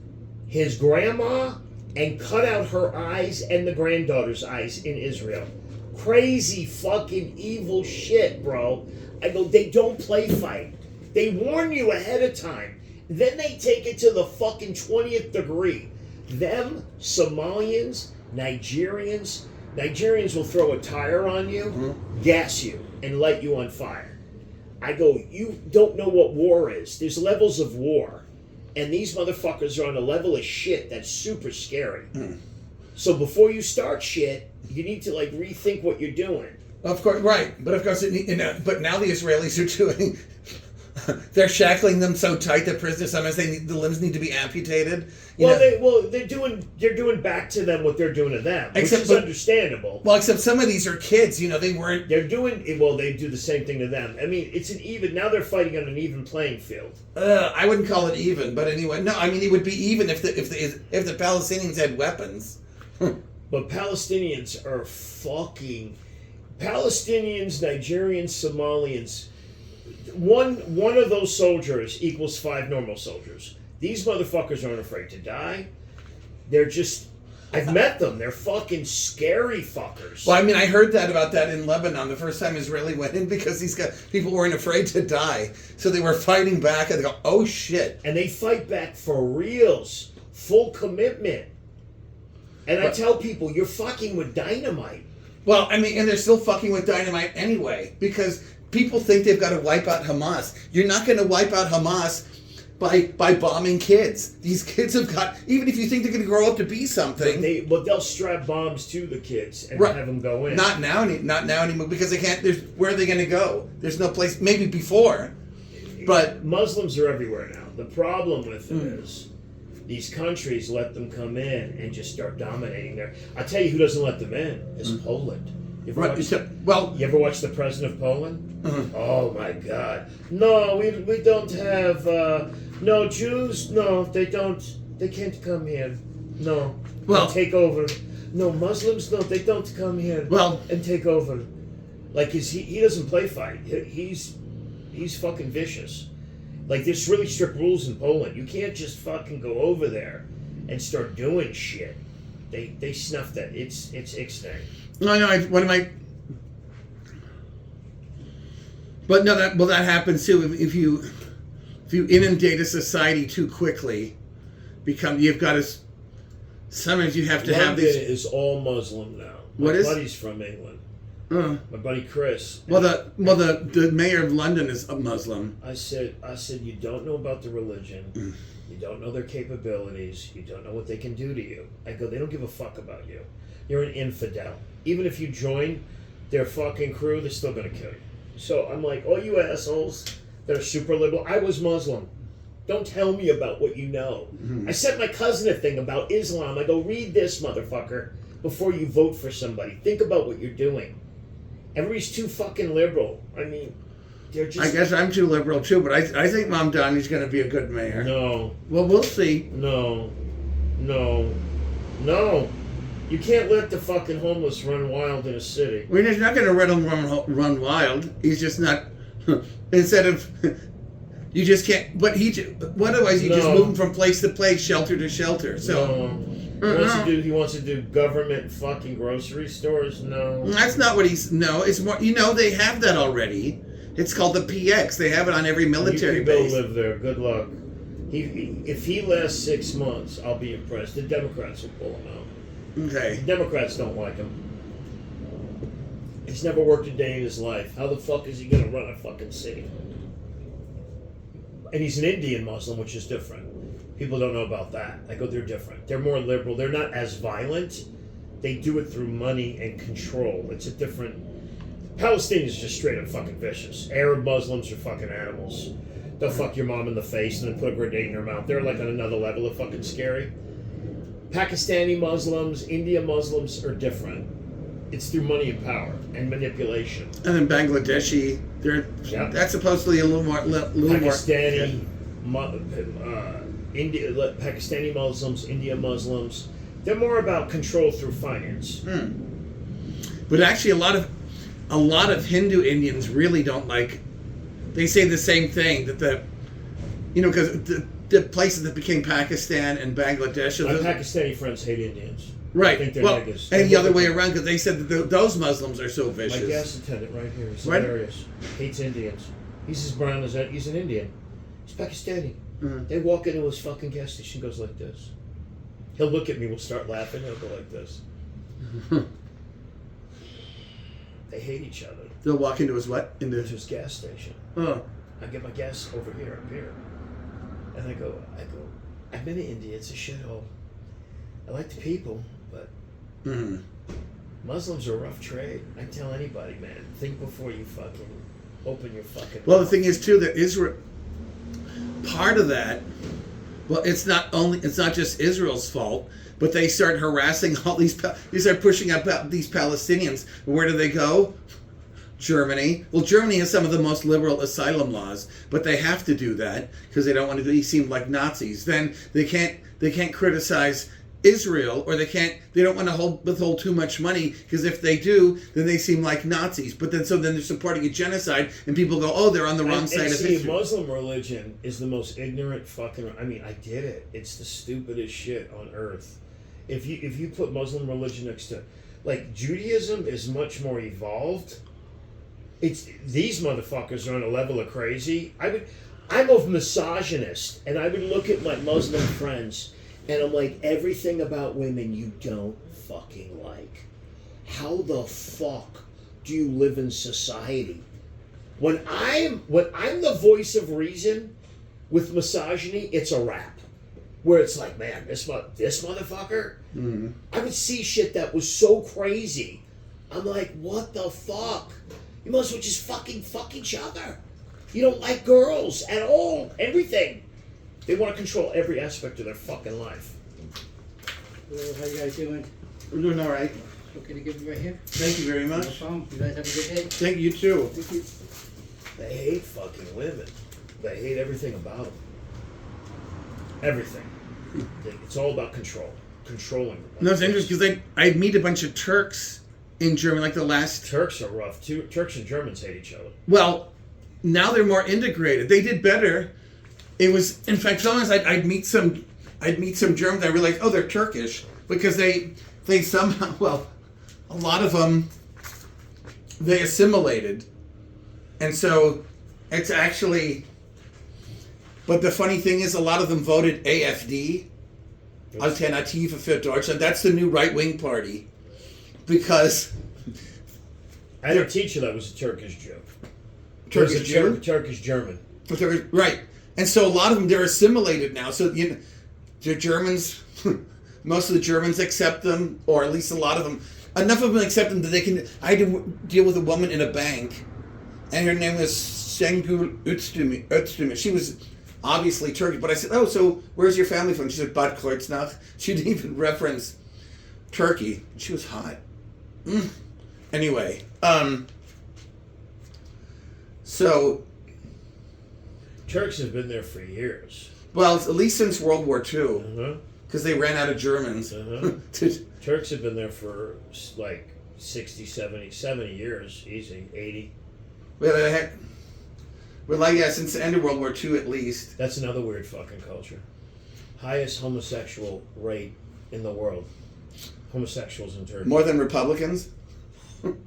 his grandma and cut out her eyes and the granddaughter's eyes in Israel. Crazy fucking evil shit, bro. I go, they don't play fight. They warn you ahead of time. Then they take it to the fucking 20th degree. Them, Somalians, Nigerians will throw a tire on you, gas you, and light you on fire. I go, you don't know what war is. There's levels of war. And these motherfuckers are on a level of shit that's super scary. So before you start shit, you need to rethink what you're doing. Of course, right. But of course, but now the Israelis are doing... They're shackling them so tight that prisoners sometimes the limbs need to be amputated. They're doing back to them what they're doing to them, which is understandable. Well, except some of these are kids. They weren't. They do the same thing to them. I mean, it's an even. Now they're fighting on an even playing field. I wouldn't call it even, but anyway, no. I mean, it would be even if the Palestinians had weapons. But Palestinians are fucking Palestinians, Nigerians, Somalians. one of those soldiers equals 5 normal soldiers. These motherfuckers aren't afraid to die. They're just... I've met them. They're fucking scary fuckers. Well, I mean, I heard that about that in Lebanon the first time Israeli went in because these guys, people weren't afraid to die. So they were fighting back and they go, oh shit. And they fight back for reals. Full commitment. And I tell people, you're fucking with dynamite. Well, I mean, and they're still fucking with dynamite anyway because people think they've got to wipe out Hamas. You're not going to wipe out Hamas by bombing kids. These kids have got, even if you think they're going to grow up to be something. But they'll strap bombs to the kids and right. have them go in. Not now anymore because they can't, where are they going to go? There's no place, maybe before, but. Muslims are everywhere now. The problem with it is these countries let them come in and just start dominating there. I tell you who doesn't let them in is Poland. You ever watch the president of Poland? Oh my God! No, we don't have no Jews. No, they don't. They can't come here. No, well, take over. No Muslims. No, they don't come here. Well, and take over. Like he doesn't play fight. He's fucking vicious. Like there's really strict rules in Poland. You can't just fucking go over there and start doing shit. They snuff that. It's ixnay. But no, that happens too. If you inundate a society too quickly, sometimes you have to have these. London is all Muslim now. My buddy's from England. My buddy Chris. Well, the mayor of London is a Muslim. I said, you don't know about the religion. You don't know their capabilities. You don't know what they can do to you. I go, they don't give a fuck about you. You're an infidel. Even if you join their fucking crew, they're still going to kill you. So I'm like, oh, you assholes that are super liberal. I was Muslim. Don't tell me about what you know. I sent my cousin a thing about Islam. I go, read this, motherfucker, before you vote for somebody. Think about what you're doing. Everybody's too fucking liberal. I mean, they're just... I guess I'm too liberal too, but I think Mamdani's going to be a good mayor. No. Well, we'll see. No. You can't let the fucking homeless run wild in a city. I mean, he's not going to let him run wild. He's just not... Instead of... You just can't... But otherwise you just move him from place to place, shelter to shelter. So... He wants to do government fucking grocery stores? No. That's not what he's... No, it's more... they have that already. It's called the PX. They have it on every military base. Go live there. Good luck. If he lasts 6 months, I'll be impressed. The Democrats will pull him out. Okay. The Democrats don't like him. He's never worked a day in his life. How the fuck is he going to run a fucking city? And he's an Indian Muslim, which is different. People don't know about that. I go, they're different. They're more liberal. They're not as violent. They do it through money and control. It's a different... Palestinians are just straight up fucking vicious. Arab Muslims are fucking animals. They'll fuck your mom in the face and then put a grenade in her mouth. They're like on another level of fucking scary. Pakistani Muslims, India Muslims are different. It's through money and power and manipulation. And then Bangladeshi, that's supposedly a little more... Pakistani, Pakistani Muslims, India Muslims, they're more about control through finance. But actually, a lot of Hindu Indians really don't like. They say the same thing that because the places that became Pakistan and Bangladesh. My Pakistani friends hate Indians. Right. I think they're niggas. And the other way around, because they said that those Muslims are so vicious. My gas attendant right here is hilarious. Hates Indians. He's as brown as that. He's an Indian. He's Pakistani. They walk into his fucking gas station, goes like this. He'll look at me, we'll start laughing, he'll go like this. They hate each other. They'll walk into his what? Into his gas station. I get my gas over here, up here. And I go, I've been to India, it's a shithole. I like the people, but Muslims are a rough trade. I tell anybody, man, think before you fucking open your fucking Well, mouth. the thing is, too, that Israel... Part of that... Well, it's not just Israel's fault, but they start harassing all these... They start pushing up these Palestinians. Where do they go? Germany. Well, Germany has some of the most liberal asylum laws, but they have to do that because they don't want to be seen like Nazis. Then they can't criticize Israel, or they don't want to withhold too much money, because if they do, then they seem like Nazis. But then they're supporting a genocide, and people go, oh, they're on the wrong side of history. Muslim religion is the most ignorant fucking. I mean, I get it. It's the stupidest shit on earth. If you put Muslim religion next to, like, Judaism is much more evolved. It's these motherfuckers are on a level of crazy. I'm a misogynist, and I would look at my Muslim friends. And I'm like, everything about women you don't fucking like. How the fuck do you live in society? When I'm the voice of reason with misogyny, it's a wrap. Where it's like, man, this motherfucker. Mm-hmm. I would see shit that was so crazy. I'm like, what the fuck? You must as well just fuck each other. You don't like girls at all. Everything. They want to control every aspect of their fucking life. Well, how you guys doing? We're doing all right. Okay to give me right here? Thank you very No much. problem. You guys have a good day. Thank you, too. Thank you. They hate fucking women. They hate everything about them. Everything. It's all about control. Controlling them. No, it's interesting, because I'd meet a bunch of Turks in Germany, like the last... Turks are rough, too. Turks and Germans hate each other. Well, now they're more integrated. They did better. It was, in fact, sometimes I'd meet some Germans. I realized, oh, they're Turkish, because they somehow, well, a lot of them, they assimilated, and so it's actually. But the funny thing is, a lot of them voted AfD, Alternative für Deutschland. That's the new right-wing party, because. I had a teacher that was a Turkish Jew. Turkish Jew? Turkish German. Right. And so a lot of them, they're assimilated now. So, the Germans, most of the Germans accept them, or at least a lot of them. Enough of them accept them that they can... I had to deal with a woman in a bank, and her name was Şengül Özdemir. She was obviously Turkish, but I said, oh, so where's your family from? She said, Bad Kreuznach. She didn't even reference Turkey. She was hot. Anyway, so... Turks have been there for years. Well, at least since World War II, because they ran out of Germans. Turks have been there for like 60, 70 years, easy, 80. Well, yeah, since the end of World War II at least. That's another weird fucking culture. Highest homosexual rate in the world. Homosexuals in Turkey. More than Republicans?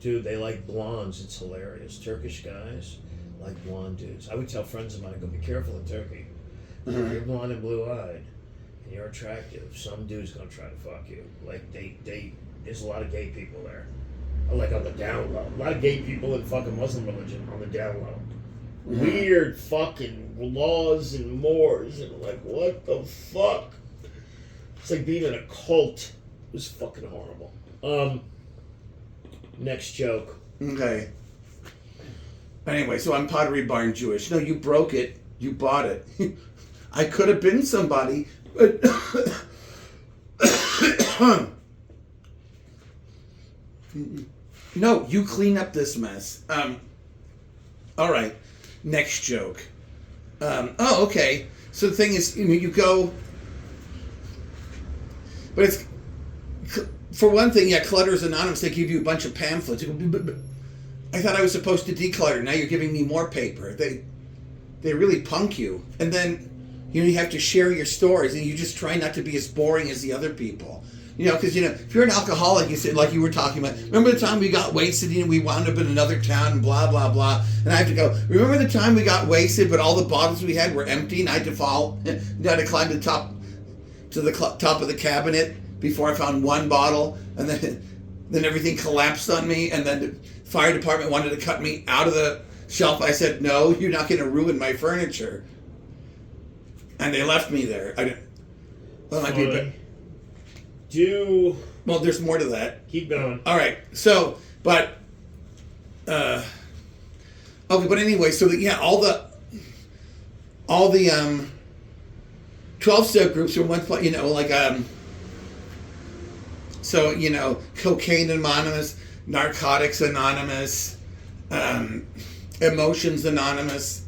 Dude, they like blondes. It's hilarious. Turkish guys like blonde dudes. I would tell friends of mine, go be careful in Turkey. You're blonde and blue-eyed, and you're attractive. Some dude's gonna try to fuck you. Like there's a lot of gay people there. Like on the down low. A lot of gay people in fucking Muslim religion on the down low. Weird fucking laws and mores and like what the fuck? It's like being in a cult. It was fucking horrible. Next joke. Okay. Anyway, so I'm Pottery Barn Jewish. No, you broke it. You bought it. I could have been somebody, but... No, you clean up this mess. All right. Next joke. Oh, okay. So the thing is, you go... But it's... For one thing, yeah, Clutter's Anonymous, they give you a bunch of pamphlets. I thought I was supposed to declutter. Now you're giving me more paper. They really punk you. And then, you have to share your stories, and you just try not to be as boring as the other people. Because, if you're an alcoholic, you said, like you were talking about, remember the time we got wasted and we wound up in another town and blah, blah, blah. And I have to go, remember the time we got wasted, but all the bottles we had were empty and I had to fall, and I had to climb to the top of the cabinet before I found one bottle, and then everything collapsed on me, and then the fire department wanted to cut me out of the shelf. I said, no, you're not going to ruin my furniture. And they left me there. Well, might be a bit. Well, there's more to that. Keep going. All right. So, but okay. But anyway, so all the 12-step groups are one point. So Cocaine Anonymous, Narcotics Anonymous, Emotions Anonymous.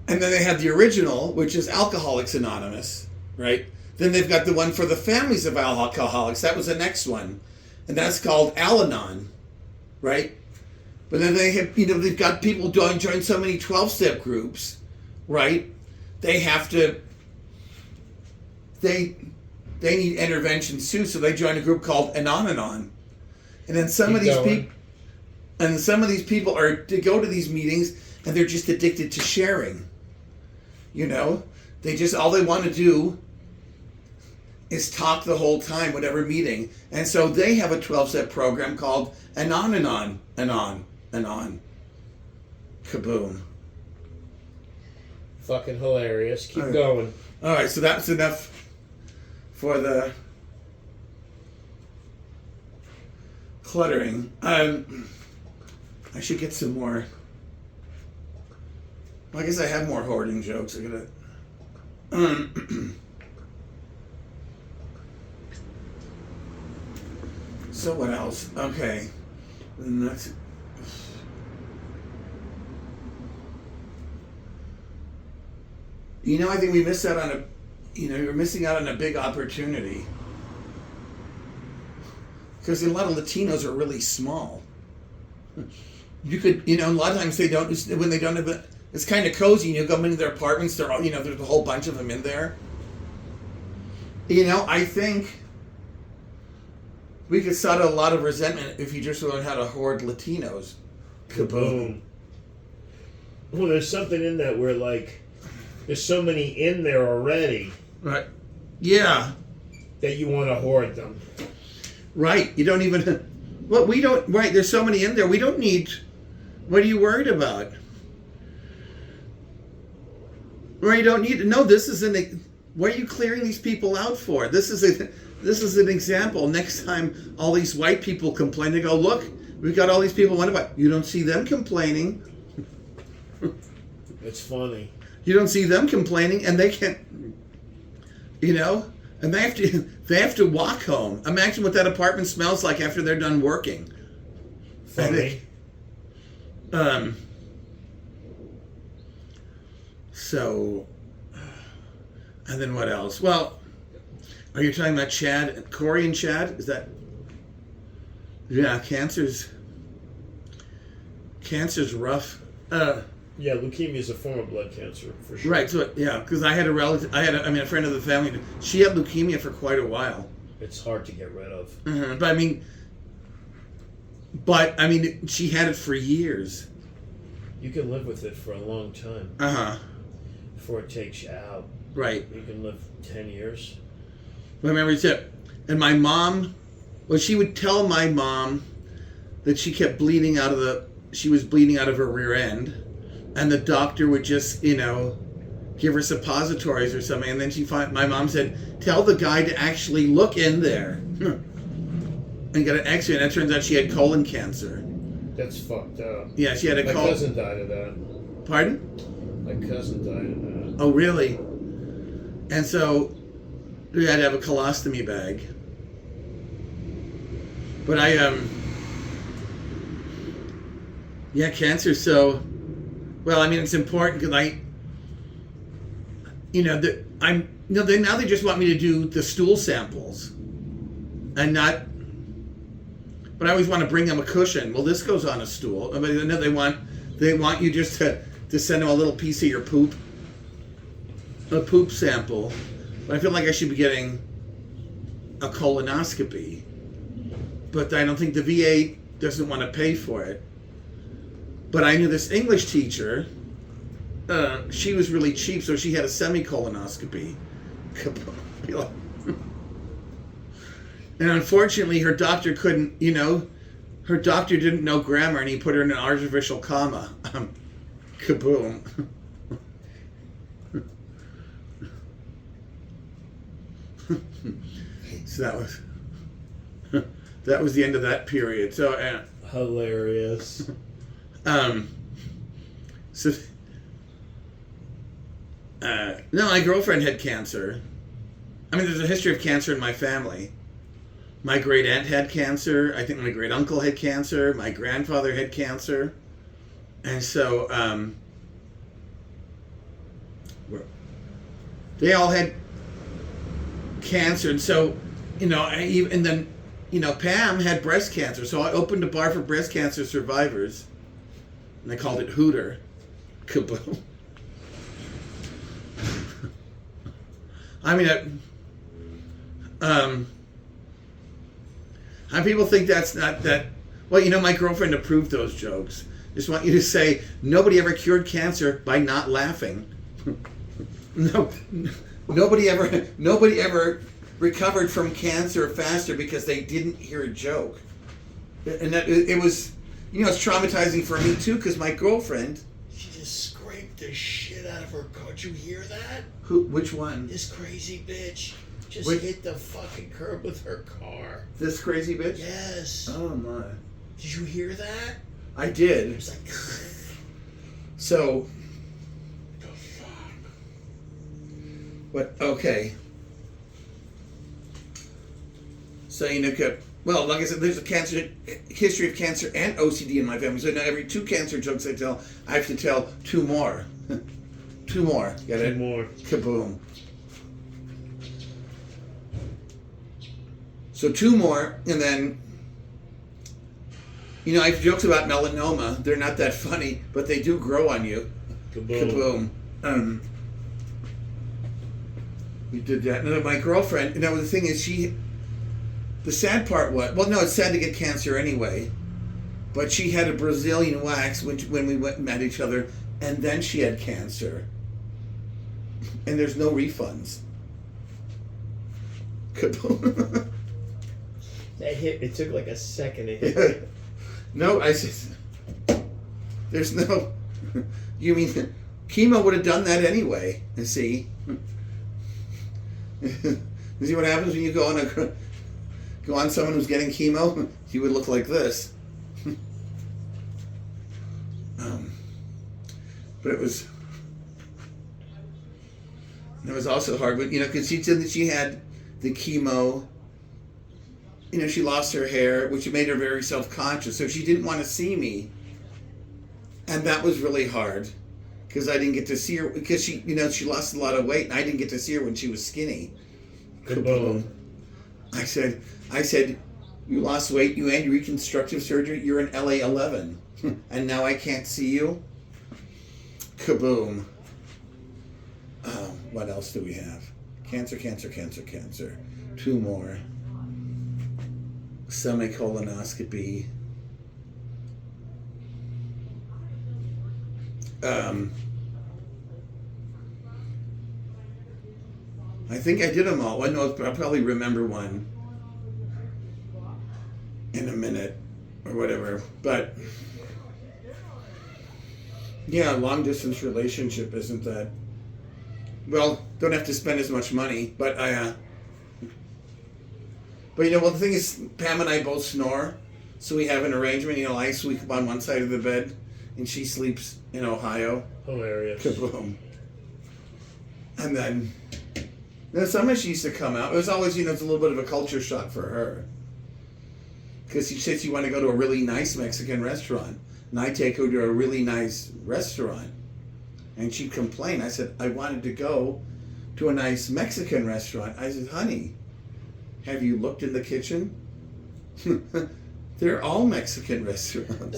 And then they have the original, which is Alcoholics Anonymous, right? Then they've got the one for the families of alcoholics. That was the next one. And that's called Al-Anon, right? But then they have, they've got people join so many 12-step groups, right? They have to, they need intervention too, so they join a group called Anon. And then some of these people are to go to these meetings and they're just addicted to sharing. They just, all they want to do is talk the whole time, whatever meeting. And so they have a 12-step program called Anon. Kaboom. Fucking hilarious. Keep going. All right, so that's enough for the cluttering. I should get some more. Well, I guess I have more hoarding jokes. I gotta. So what else? Okay, and that's. I think we missed out on a. You're missing out on a big opportunity. Because a lot of Latinos are really small. You could, a lot of times they don't, when they don't have it, it's kind of cozy. You go into their apartments, they're all, there's a whole bunch of them in there. I think we could settle a lot of resentment if you just learn how to hoard Latinos. Kaboom. Well, there's something in that where, there's so many in there already. Right. Yeah. That you want to hoard them. Right. You don't even... Well, we don't... Right, there's so many in there. We don't need... What are you worried about? Right, you don't need... No, this is an... What are you clearing these people out for? This is an example. Next time all these white people complain, they go, look, we've got all these people. What about... You don't see them complaining. It's funny. You don't see them complaining, and they can't... And they have to walk home. Imagine what that apartment smells like after they're done working. Funny. So, and then what else? Well, are you talking about Chad, Corey and Chad? Is that? Yeah, cancer's rough. Yeah, leukemia is a form of blood cancer, for sure. Right, so, yeah, because I had a relative, a friend of the family, she had leukemia for quite a while. It's hard to get rid of. Uh-huh. But she had it for years. You can live with it for a long time. Uh-huh. Before it takes you out. Right. You can live 10 years. I remember and my mom, she would tell my mom that she kept bleeding she was bleeding out of her rear end. And the doctor would just, give her suppositories or something. And then my mom said, tell the guy to actually look in there and get an x-ray. And it turns out she had colon cancer. That's fucked up. Yeah, she had My cousin died of that. Pardon? My cousin died of that. Oh, really? And so we had to have a colostomy bag. But cancer, so... Well, it's important because now they just want me to do the stool samples, and not. But I always want to bring them a cushion. Well, this goes on a stool. They want you just to send them a little piece of your poop, a poop sample. But I feel like I should be getting a colonoscopy, but I don't think the VA doesn't want to pay for it. But I knew this English teacher, she was really cheap, so she had a semi-colonoscopy. And unfortunately, her doctor couldn't, her doctor didn't know grammar, and he put her in an artificial comma. Kaboom. So that was the end of that period. So hilarious. No, my girlfriend had cancer. There's a history of cancer in my family. My great aunt had cancer. I think my great uncle had cancer. My grandfather had cancer. And so, they all had, cancer, and so, and then, Pam had breast cancer, so I opened a bar for breast cancer survivors, and I called it Hooter. Kaboom. I mean, how people think that's not that. Well, my girlfriend approved those jokes. Just want you to say nobody ever cured cancer by not laughing. No, nobody ever recovered from cancer faster because they didn't hear a joke. And that it was, it's traumatizing for me too because my girlfriend. She just scraped the shit out of her car. Did you hear that? Which one? This crazy bitch just hit the fucking curb with her car. This crazy bitch? Yes. Oh my. Did you hear that? I did. It was like. So. The fuck? But okay. So well, like I said, there's a history of cancer and OCD in my family. So now every 2 cancer jokes I tell, I have to tell 2 more. 2 more. Get it? 2 more. Kaboom. So 2 more, and then, I have jokes about melanoma. They're not that funny, but they do grow on you. Kaboom. Kaboom. We did that. And then my girlfriend, the thing is, the sad part was, well, no, it's sad to get cancer anyway, but she had a Brazilian wax when we went and met each other, and then she had cancer. And there's no refunds. Kaboom. That hit, it took like a second to hit. No, I said, there's no, you mean, chemo would have done that anyway, you see? You see what happens when you go on someone who's getting chemo? You would look like this. But it was also hard, but because she said that she had the chemo. She lost her hair, which made her very self-conscious. So she didn't want to see me, and that was really hard because I didn't get to see her because she lost a lot of weight, and I didn't get to see her when she was skinny. Kaboom. I said, you lost weight, you had reconstructive surgery, you're in LA 11, and now I can't see you. Kaboom. What else do we have? Cancer. 2 more. Semicolonoscopy. I think I did them all. Well, no, I'll probably remember one in a minute or whatever. But yeah, long distance relationship isn't that. Well, don't have to spend as much money, but the thing is, Pam and I both snore, so we have an arrangement. I sleep on one side of the bed, and she sleeps in Ohio. Hilarious. Kaboom. And then, summer she used to come out. It was always, it's a little bit of a culture shock for her. Because she said she wanted to go to a really nice Mexican restaurant, and I take her to a really nice restaurant. And she'd complain. I said, I wanted to go to a nice Mexican restaurant. I said, honey, have you looked in the kitchen? They're all Mexican restaurants.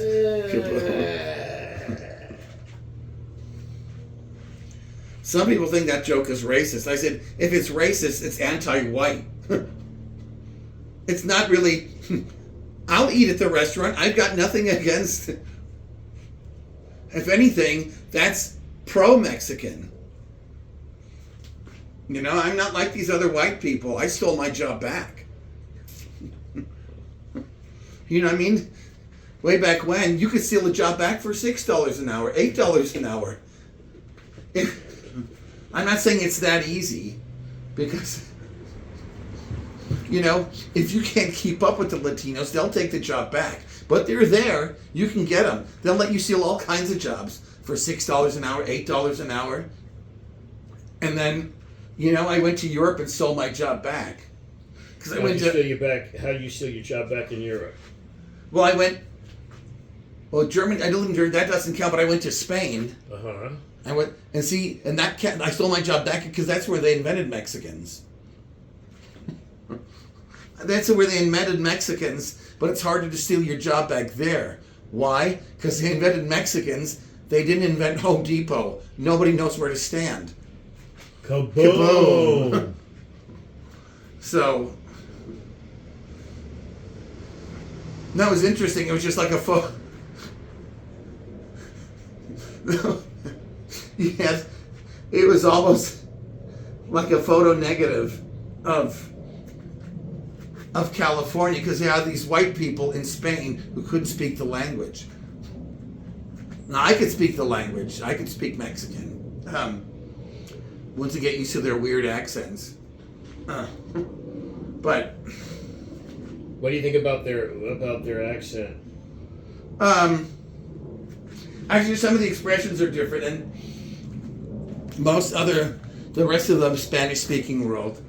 Some people think that joke is racist. I said, if it's racist, it's anti-white. It's not really. I'll eat at the restaurant. I've got nothing against. If anything, that's pro-Mexican. I'm not like these other white people. I stole my job back. You know what I mean? Way back when, you could steal a job back for $6 an hour, $8 an hour. I'm not saying it's that easy, because, if you can't keep up with the Latinos, they'll take the job back. But they're there. You can get them. They'll let you steal all kinds of jobs for $6 an hour, $8 an hour. And then, I went to Europe and stole my job back. Because How do you steal your job back in Europe? Well, Germany. I didn't live in Germany. That doesn't count. But I went to Spain. I went and I stole my job back because that's where they invented Mexicans. That's where they invented Mexicans, but it's harder to steal your job back there. Why? Because they invented Mexicans. They didn't invent Home Depot. Nobody knows where to stand. Kaboom! Kaboom. So, that was interesting. It was just like a photo. Yes, it was almost like a photo negative of California, because they had these white people in Spain who couldn't speak the language. Now, I could speak the language. I could speak Mexican. Once you get used to their weird accents. But What do you think about their accent? Actually, some of the expressions are different, and the rest of the Spanish-speaking world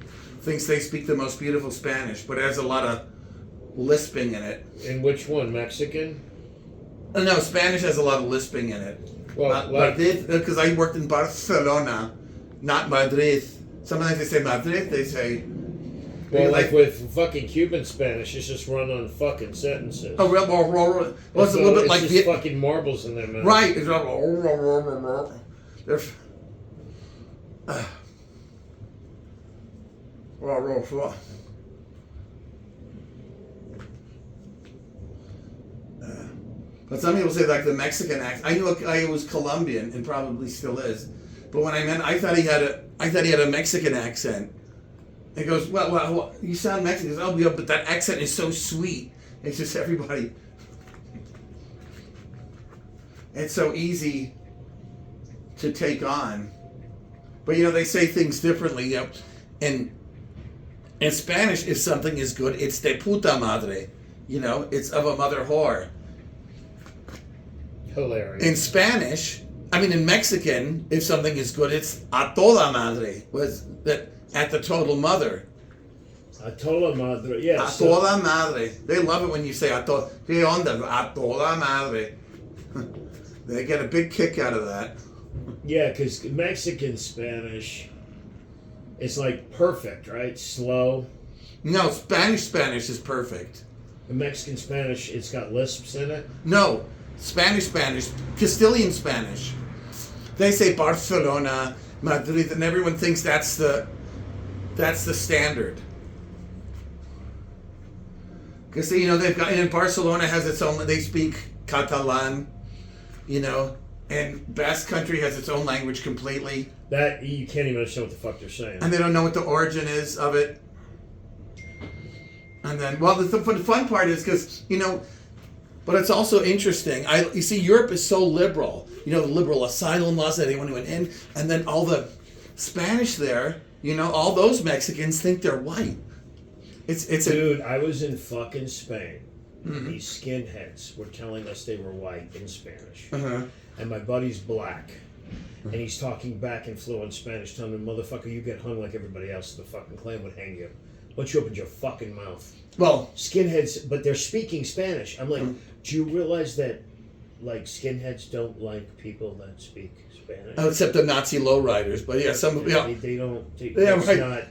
thinks they speak the most beautiful Spanish, but it has a lot of lisping in it. In which one? Mexican? No, Spanish has a lot of lisping in it. Well, because I worked in Barcelona, not Madrid. Sometimes they say Madrid, they say... Well, like with fucking Cuban Spanish, it's just run on fucking sentences. Oh, well, it's a little bit like... It's just fucking marbles in their mouth. Right. It's but some people say like the Mexican accent. I knew a guy who was Colombian and probably still is, but when I thought he had a Mexican accent. He goes, well, you sound Mexican. He goes, oh, yeah, but that accent is so sweet. It's just everybody. It's so easy to take on. But, they say things differently. And in Spanish, if something is good, it's de puta madre. It's of a mother whore. Hilarious. In Spanish, in Mexican, if something is good, it's a toda madre. Was that at the total mother? A toda madre, yes. A toda madre. They love it when you say a toda. ¿Qué onda? A toda madre. They get a big kick out of that. Yeah, because Mexican Spanish, it's like perfect, right? Slow. No, Spanish is perfect. The Mexican Spanish, it's got lisps in it. No, Spanish, Castilian Spanish. They say Barcelona, Madrid, and everyone thinks that's the standard. Because they've got, and Barcelona has its own. They speak Catalan, and Basque Country has its own language completely. That you can't even understand what the fuck they're saying. And they don't know what the origin is of it. And then, the fun part is because but it's also interesting. You see, Europe is so liberal. The liberal asylum laws that anyone went in, and then all the Spanish there. All those Mexicans think they're white. Dude, I was in fucking Spain. Mm-hmm. These skinheads were telling us they were white in Spanish. Uh-huh. And my buddy's black. And he's talking back in fluent Spanish, telling me, motherfucker, you get hung like everybody else. The fucking Klan would hang you. Once you opened your fucking mouth. Well, skinheads, but they're speaking Spanish. I'm like, do you realize that, skinheads don't like people that speak Spanish? Except the Nazi lowriders, but yeah, some they don't. Right. Not,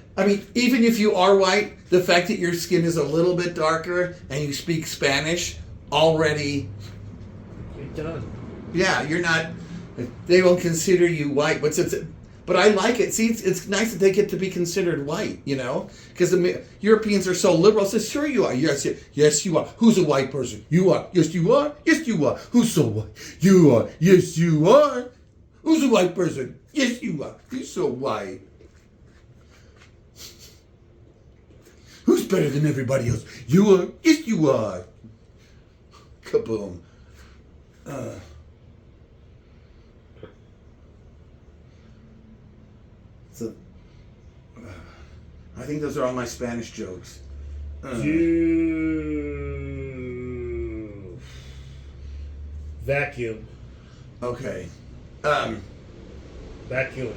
even if you are white, the fact that your skin is a little bit darker and you speak Spanish already, you're done. Yeah, you're not. They won't consider you white, but I like it. See, it's nice that they get to be considered white, because the Europeans are so liberal. Says, sure you are. Yes, you are. Who's a white person? You are. Yes, you are. Yes, you are. Who's so white? You are. Yes, you are. Who's a white person? Yes, you are. You're so white. Who's better than everybody else? You are. Yes, you are. Kaboom. So, I think those are all my Spanish jokes. Vacuum. Okay. Vacuum.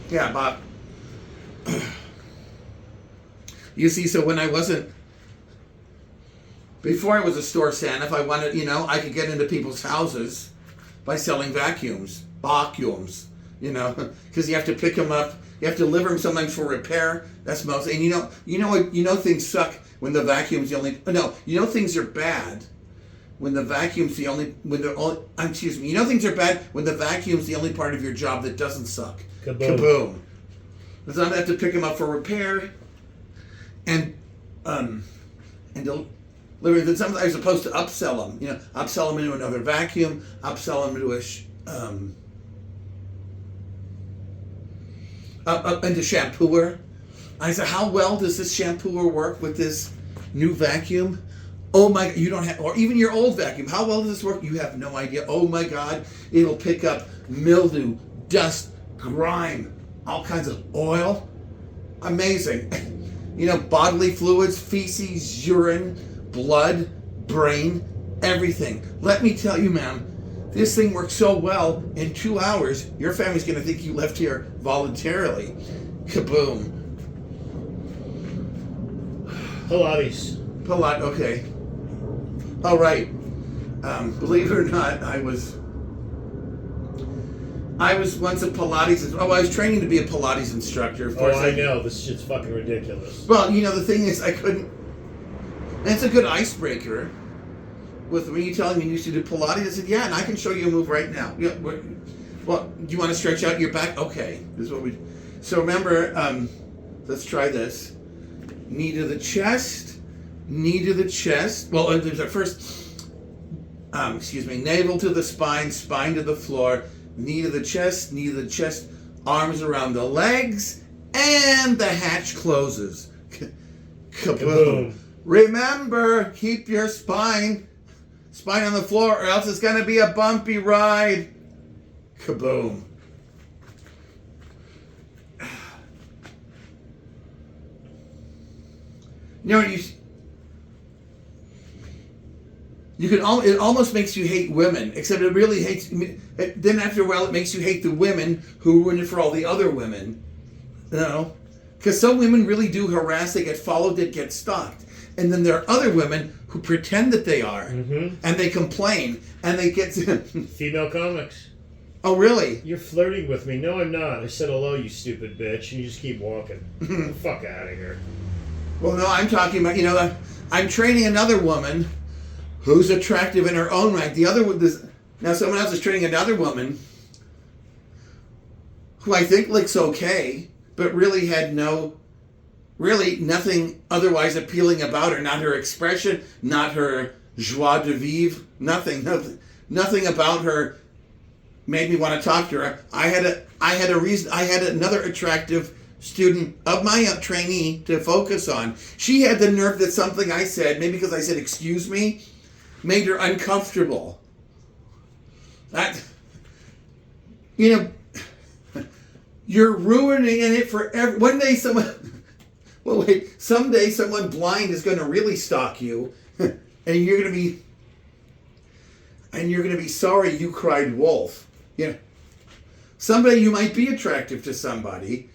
Yeah, Bob. You see, so when I wasn't... Before I was a store Santa, if I wanted, I could get into people's houses by selling vacuums. Because you have to pick them up, You have to deliver them sometimes for repair. That's most. And you know things suck when the vacuum's the only. No, you know things are bad when the vacuum's the only. When they're only. Excuse me. You know things are bad when the vacuum's the only part of your job that doesn't suck. Kaboom. So I'm gonna have to pick them up for repair, and deliver. Then sometimes I'm supposed to upsell them. You know, upsell them into another vacuum. Upsell them into into shampooer. I said, how well does this shampooer work with this new vacuum? Oh my, you don't have, or even your old vacuum. How well does this work? You have no idea. Oh my God, it'll pick up mildew, dust, grime, all kinds of oil. Amazing. You know, bodily fluids, feces, urine, blood, brain, everything. Let me tell you, ma'am, this thing works so well, in 2 hours, your family's going to think you left here voluntarily. Kaboom. Pilates. Okay. All right. Believe it or not, I was once a Pilates. I was training to be a Pilates instructor. Of course, I know. This shit's fucking ridiculous. Well, you know, the thing is, I couldn't. And it's a good icebreaker. With when you telling me you used to do Pilates, I said, yeah, and I can show you a move right now. Yeah, well, do you want to stretch out your back? Okay, this is what we. So remember, let's try this. Knee to the chest, knee to the chest. Well, there's our first. Navel to the spine, spine to the floor, knee to the chest, arms around the legs, and the hatch closes. Kaboom. Remember, keep your spine on the floor, or else it's going to be a bumpy ride. Kaboom. You know, you can. It almost makes you hate women, except it really hates. Then after a while, it makes you hate the women who ruin it for all the other women. You know, because some women really do harass. They get followed. They get stalked. And then there are other women who pretend that they are, and they complain, and they get female comics. Oh, really? You're flirting with me. No, I'm not. I said hello, you stupid bitch, and you just keep walking. Get the fuck out of here. Well, no, I'm talking about, you know, I'm training another woman who's attractive in her own right. The other one, now someone else is training another woman who I think looks okay, but really had nothing otherwise appealing about her. Not her expression, not her joie de vivre, nothing about her made me want to talk to her. I had another attractive student of my trainee to focus on. She had the nerve that something I said, maybe because I said excuse me, made her uncomfortable. That, you know, you're ruining it for someday someone blind is going to really stalk you, and you're going to be sorry you cried wolf. You know, someday you might be attractive to somebody.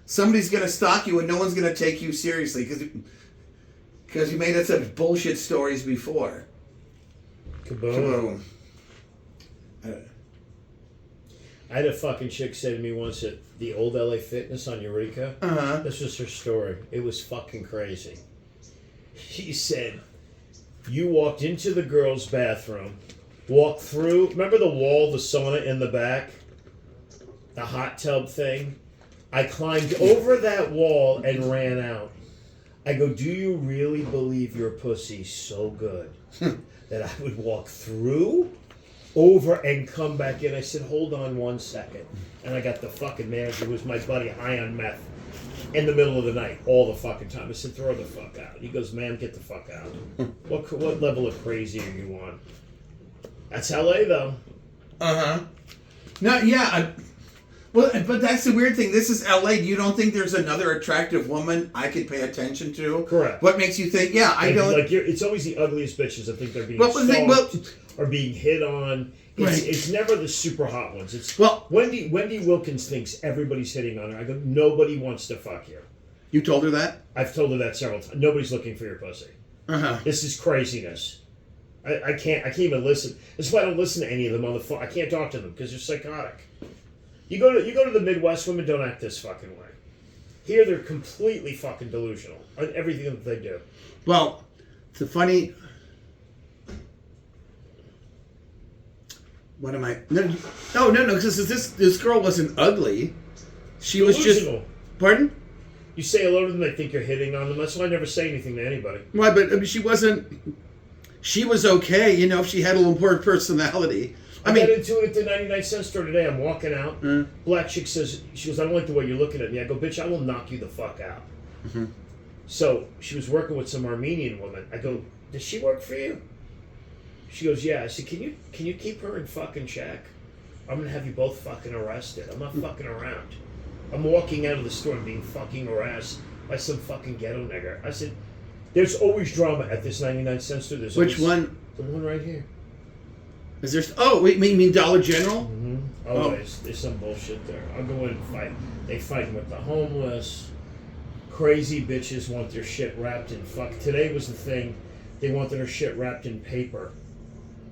Somebody's going to stalk you, and no one's going to take you seriously because you made up such bullshit stories before. Kaboom. I had a fucking chick say to me once at the old LA Fitness on Eureka. This was her story. It was fucking crazy. She said, you walked into the girls' bathroom, walked through, remember the wall, the sauna in the back? The hot tub thing? I climbed over that wall and ran out. I go, do you really believe your pussy's so good that I would walk through, over, and come back in? I said, hold on 1 second. And I got the fucking manager, who was my buddy, high on meth, in the middle of the night, all the fucking time. I said, throw the fuck out. He goes, ma'am, get the fuck out. What level of crazy are you on? That's LA, though. No, yeah. Well, but that's the weird thing. This is LA. You don't think there's another attractive woman I could pay attention to? Correct. What makes you think? Yeah, I don't. Like it's always the ugliest bitches. I think they're being stalked or being hit on. It's never the super hot ones. It's Wendy Wilkins thinks everybody's hitting on her. I go, nobody wants to fuck you. You told her that? I've told her that several times. Nobody's looking for your pussy. This is craziness. I can't even listen. That's why I don't listen to any of them on the phone. I can't talk to them because they're psychotic. You go to the Midwest, women don't act this fucking way. Here, they're completely fucking delusional on everything that they do. Well, it's a funny. What am I? No. Because this girl wasn't ugly. She Delusional. was just. Pardon? You say hello to them, they think you're hitting on them. That's why I never say anything to anybody. Right, but I mean, she wasn't. She was okay, you know, if she had a little more personality. I got into it at the 99-cent store today. I'm walking out. Black chick says, she goes, I don't like the way you're looking at me. I go, bitch, I will knock you the fuck out. Mm-hmm. So she was working with some Armenian woman. I go, does she work for you? She goes, yeah. I said, can you keep her in fucking check? I'm going to have you both fucking arrested. I'm not fucking around. I'm walking out of the store and being fucking harassed by some fucking ghetto nigger. I said, there's always drama at this 99-cent store. There's Which always, one? The one right here. Is there? Oh, wait, you mean Dollar General? Mm-hmm. Always. There's some bullshit there. I'll go in and fight. They fighting with the homeless. Crazy bitches want their shit wrapped in fuck. Today was the thing. They wanted her shit wrapped in paper.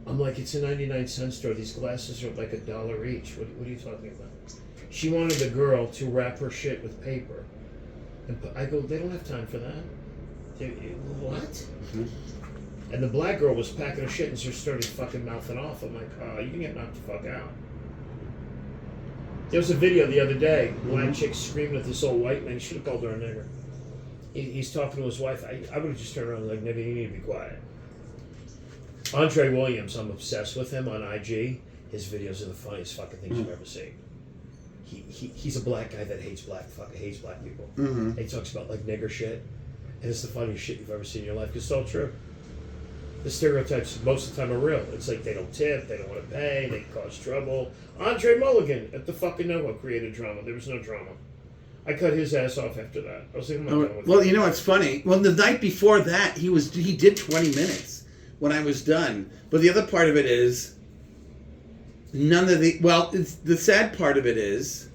I'm like, it's a 99-cent store. These glasses are like $1 each. What are you talking about? She wanted a girl to wrap her shit with paper. And I go, they don't have time for that. What? Mm-hmm. And the black girl was packing her shit and just started fucking mouthing off. I'm like, you can get knocked the fuck out. There was a video the other day, black chick screaming at this old white man. He should have called her a nigger. He's talking to his wife. I would have just turned around and like, nigga, you need to be quiet. Andre Williams, I'm obsessed with him on IG. His videos are the funniest fucking things you've ever seen. He's a black guy that hates black people. Mm-hmm. And he talks about like nigger shit. And it's the funniest shit you've ever seen in your life because it's all true. The stereotypes most of the time are real. It's like they don't tip, they don't want to pay, they cause trouble. Andre Mulligan at the fucking NOAA created drama. There was no drama. I cut his ass off after that. I was like, I'm not done with well, that. you know, it's funny. Well, the night before that, he did 20 minutes when I was done. But the other part of it is, it's the sad part of it is,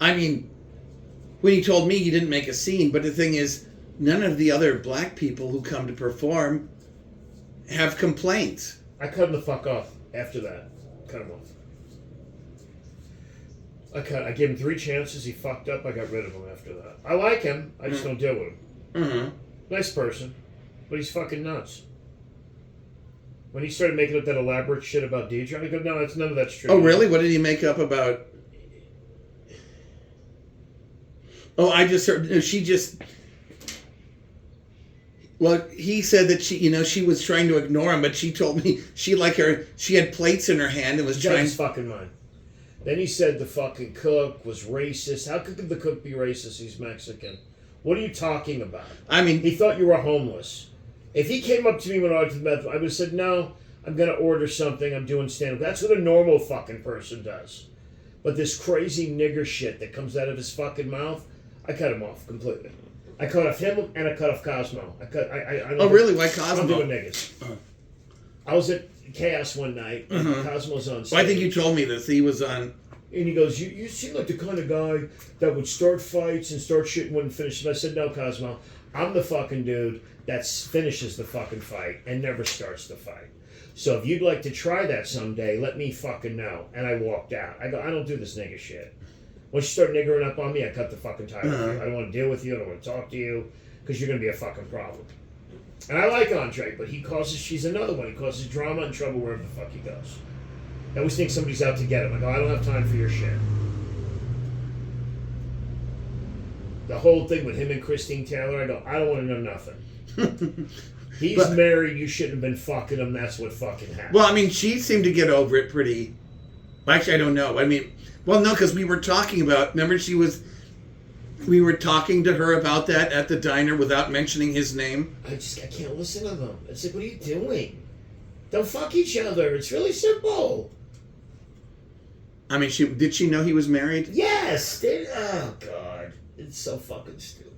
I mean, when he told me he didn't make a scene, but the thing is, none of the other black people who come to perform have complaints. I cut him the fuck off after that. Cut him off. I gave him 3 chances. He fucked up. I got rid of him after that. I like him. I just don't deal with him. Mm-hmm. Nice person. But he's fucking nuts. When he started making up that elaborate shit about Deidre, I go, no, none of that's true. Oh, really? What did he make up about? Oh, I just heard, she just... Well, he said that she was trying to ignore him, but she told me she had plates in her hand and was trying... His fucking mind. Then he said the fucking cook was racist. How could the cook be racist? He's Mexican. What are you talking about? I mean... He thought you were homeless. If he came up to me when I was with I would have said, no, I'm going to order something. I'm doing stand-up. That's what a normal fucking person does. But this crazy nigger shit that comes out of his fucking mouth, I cut him off completely. I cut off him and I cut off Cosmo. Oh, really? Why Cosmo? I'm doing niggas. I was at Chaos one night. And Cosmo's on stage. Well, I think you told me this. He was on... And he goes, you seem like the kind of guy that would start fights and start shit and wouldn't finish them. I said, no, Cosmo. I'm the fucking dude that finishes the fucking fight and never starts the fight. So if you'd like to try that someday, let me fucking know. And I walked out. I go, I don't do this nigga shit. Once you start niggering up on me, I cut the fucking tie with you. I don't want to deal with you. I don't want to talk to you because you're going to be a fucking problem. And I like Andre, but she's another one. He causes drama and trouble wherever the fuck he goes. I always think somebody's out to get him. I go, I don't have time for your shit. The whole thing with him and Christine Taylor, I go, I don't want to know nothing. He's married, you shouldn't have been fucking him, that's what fucking happened. Well, I mean, she seemed to get over it pretty... Actually, I don't know. I mean, well, no, because we were talking about... Remember, we were talking to her about that at the diner without mentioning his name? I can't listen to them. It's like, what are you doing? Don't fuck each other. It's really simple. I mean, did she know he was married? Yes. Oh, God. It's so fucking stupid.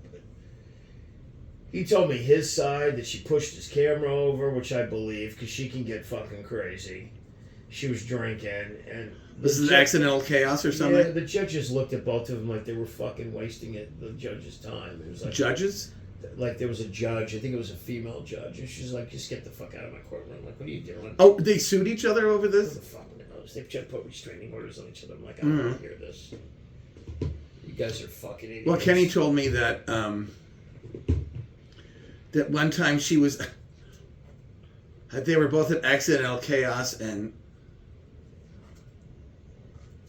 He told me his side, that she pushed his camera over, which I believe, because she can get fucking crazy. She was drinking, and... This is accidental chaos or something? Yeah, the judges looked at both of them like they were fucking wasting the judge's time. It was like... Judges? Like, there was a judge, I think it was a female judge, and she's like, just get the fuck out of my courtroom. I'm like, what are you doing? Oh, they sued each other over Who this? the fuck knows? fellas. They've tried to put restraining orders on each other. I'm like, I don't want to hear this. You guys are fucking idiots. Well, Kenny told me that that one time she was... They were both at Accidental Chaos, and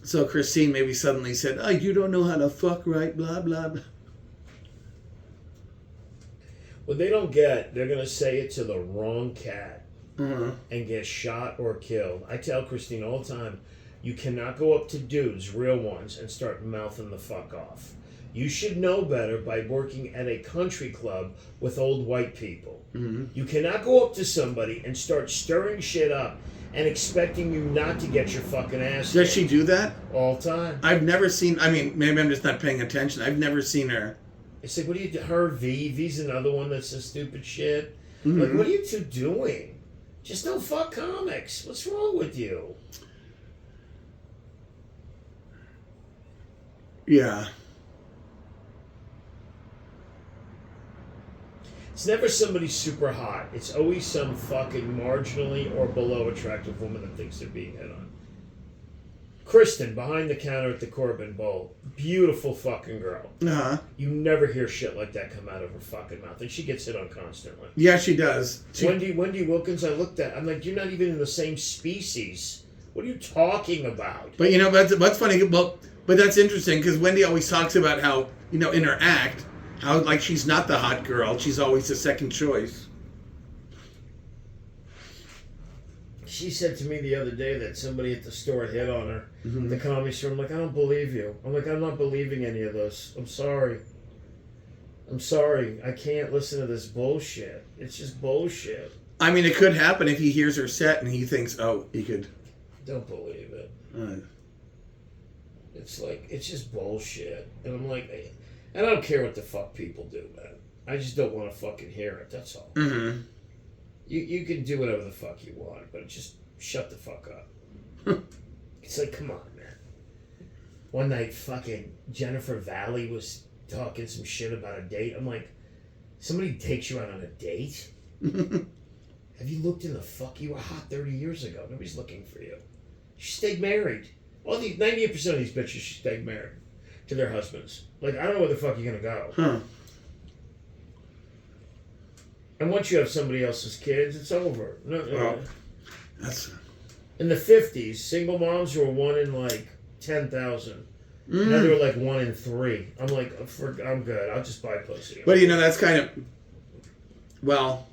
so Christine maybe suddenly said, "Oh, you don't know how to fuck right, blah, blah, blah." What they don't get, they're going to say it to the wrong cat Uh-huh. and get shot or killed. I tell Christine all the time, you cannot go up to dudes, real ones, and start mouthing the fuck off. You should know better by working at a country club with old white people. Mm-hmm. You cannot go up to somebody and start stirring shit up and expecting you not to get your fucking ass Does kicked she do that? all the time. I've never seen... I mean, maybe I'm just not paying attention. I've never seen her... It's like, what do you do? Her V's another one that's a stupid shit. Mm-hmm. Like, what are you two doing? Just don't fuck comics. What's wrong with you? Yeah. It's never somebody super hot. It's always some fucking marginally or below attractive woman that thinks they're being hit on. Kristen, behind the counter at the Corbin Bowl. Beautiful fucking girl. Uh-huh. You never hear shit like that come out of her fucking mouth. And she gets hit on constantly. Yeah, she does. Wendy Wilkins, I looked at. I'm like, you're not even in the same species. What are you talking about? But you know, what's funny? Well, but that's interesting because Wendy always talks about how, you know, in her act, how like she's not the hot girl. She's always the second choice. She said to me the other day that somebody at the store hit on her at the comedy store. I'm like, I don't believe you. I'm like, I'm not believing any of this. I'm sorry. I can't listen to this bullshit. It's just bullshit. I mean, it could happen if he hears her set and he thinks, oh, he could. Don't believe it. It's like, it's just bullshit. And I'm like, and I don't care what the fuck people do, man. I just don't want to fucking hear it. That's all. Mm-hmm. You can do whatever the fuck you want, but just shut the fuck up. It's like, come on, man. One night, fucking Jennifer Valley was talking some shit about a date. I'm like, somebody takes you out on a date? Have you looked in the fuck? You were hot 30 years ago. Nobody's looking for you. She stayed married. 98% of these bitches stayed married to their husbands. Like, I don't know where the fuck you're gonna go. Huh. And once you have somebody else's kids, it's over. Well, that's... In the 50s, single moms were 1 in like 10,000. Now they're like 1 in 3. I'm like, I'm good. I'll just buy pussy. But you know, that's kind of... Well...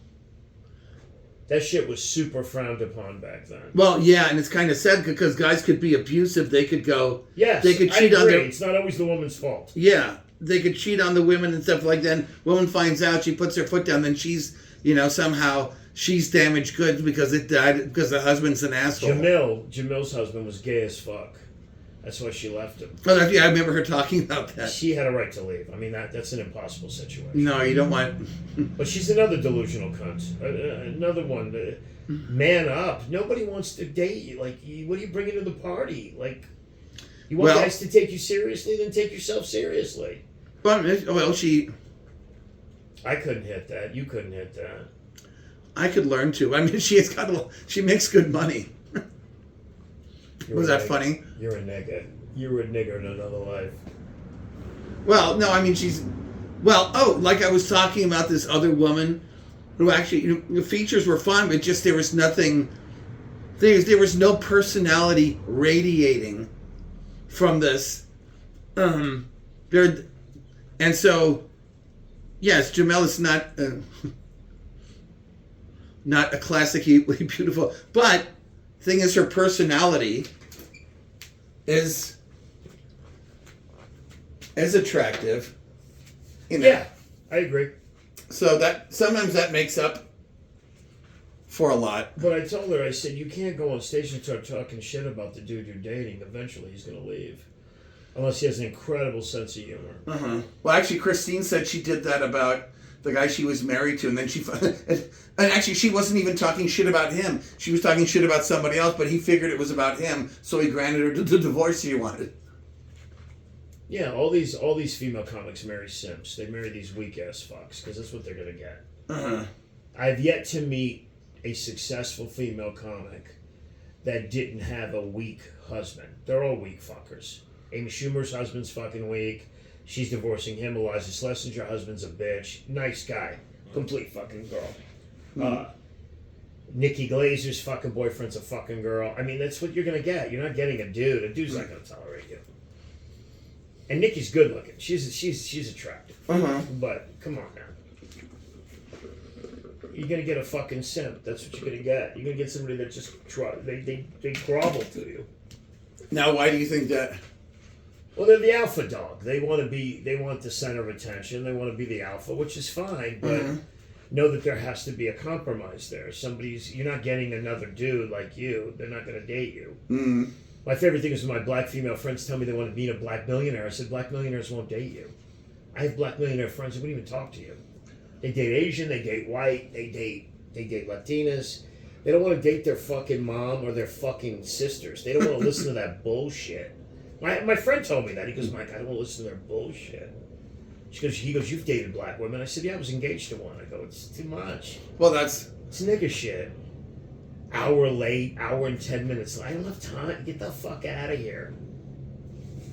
That shit was super frowned upon back then. Well, yeah, and it's kind of sad because guys could be abusive. They could go... Yes, they could cheat I agree. on their... It's not always the woman's fault. Yeah, they could cheat on the women and stuff like that. Woman finds out, she puts her foot down, then she's, you know, somehow she's damaged goods because it died because the husband's an asshole. Jamil's husband was gay as fuck. That's why she left him. Oh, yeah, I remember her talking about that. She had a right to leave. I mean, that's an impossible situation. No, you don't want... But she's another delusional cunt. Another one. Man up. Nobody wants to date you. Like, what are you bringing to the party? Like, you want guys to take you seriously? Then take yourself seriously. Well, she... I couldn't hit that. You couldn't hit that. I could learn to. I mean, she makes good money. Was that funny? You're a nigga. You were a nigger in another life. Well, no, I mean, she's... Well, like I was talking about this other woman who actually, you know, the features were fine, but just there was nothing... There was no personality radiating from this. And so, yes, Jamel is not a classically beautiful... But, the thing is, her personality is attractive. You know? Yeah, I agree. So that sometimes that makes up for a lot. But I told her, I said, you can't go on stage and start talking shit about the dude you're dating. Eventually he's going to leave. Unless he has an incredible sense of humor. Uh-huh. Well, actually, Christine said she did that about the guy she was married to, and then and actually she wasn't even talking shit about him. She was talking shit about somebody else, but he figured it was about him, so he granted her the divorce he wanted. Yeah, all these female comics marry simps. They marry these weak ass fucks because that's what they're gonna get. Uh-huh. I've yet to meet a successful female comic that didn't have a weak husband. They're all weak fuckers. Amy Schumer's husband's fucking weak. She's divorcing him. Eliza Schlesinger husband's a bitch. Nice guy. Complete fucking girl. Nikki Glazer's fucking boyfriend's a fucking girl. I mean, that's what you're gonna get. You're not getting a dude. A dude's not gonna tolerate you. And Nikki's good looking. She's attractive. But come on now. You're gonna get a fucking simp. That's what you're gonna get. You're gonna get somebody that just they grovel to you. Now, why do you think that? Well, they're the alpha dog. They want the center of attention. They want to be the alpha, which is fine, but know that there has to be a compromise there. You're not getting another dude like you. They're not going to date you. My favorite thing is when my black female friends tell me they want to meet a black millionaire. I said, black millionaires won't date you. I have black millionaire friends who wouldn't even talk to you. They date Asian, they date white, they date Latinas. They don't want to date their fucking mom or their fucking sisters. They don't want to listen to that bullshit. My friend told me that. He goes, Mike, I don't want to listen to their bullshit. He goes, you've dated black women. I said, yeah, I was engaged to one. I go, it's too much. Well, it's nigga shit. Hour late, hour and 10 minutes. I don't have time. Get the fuck out of here.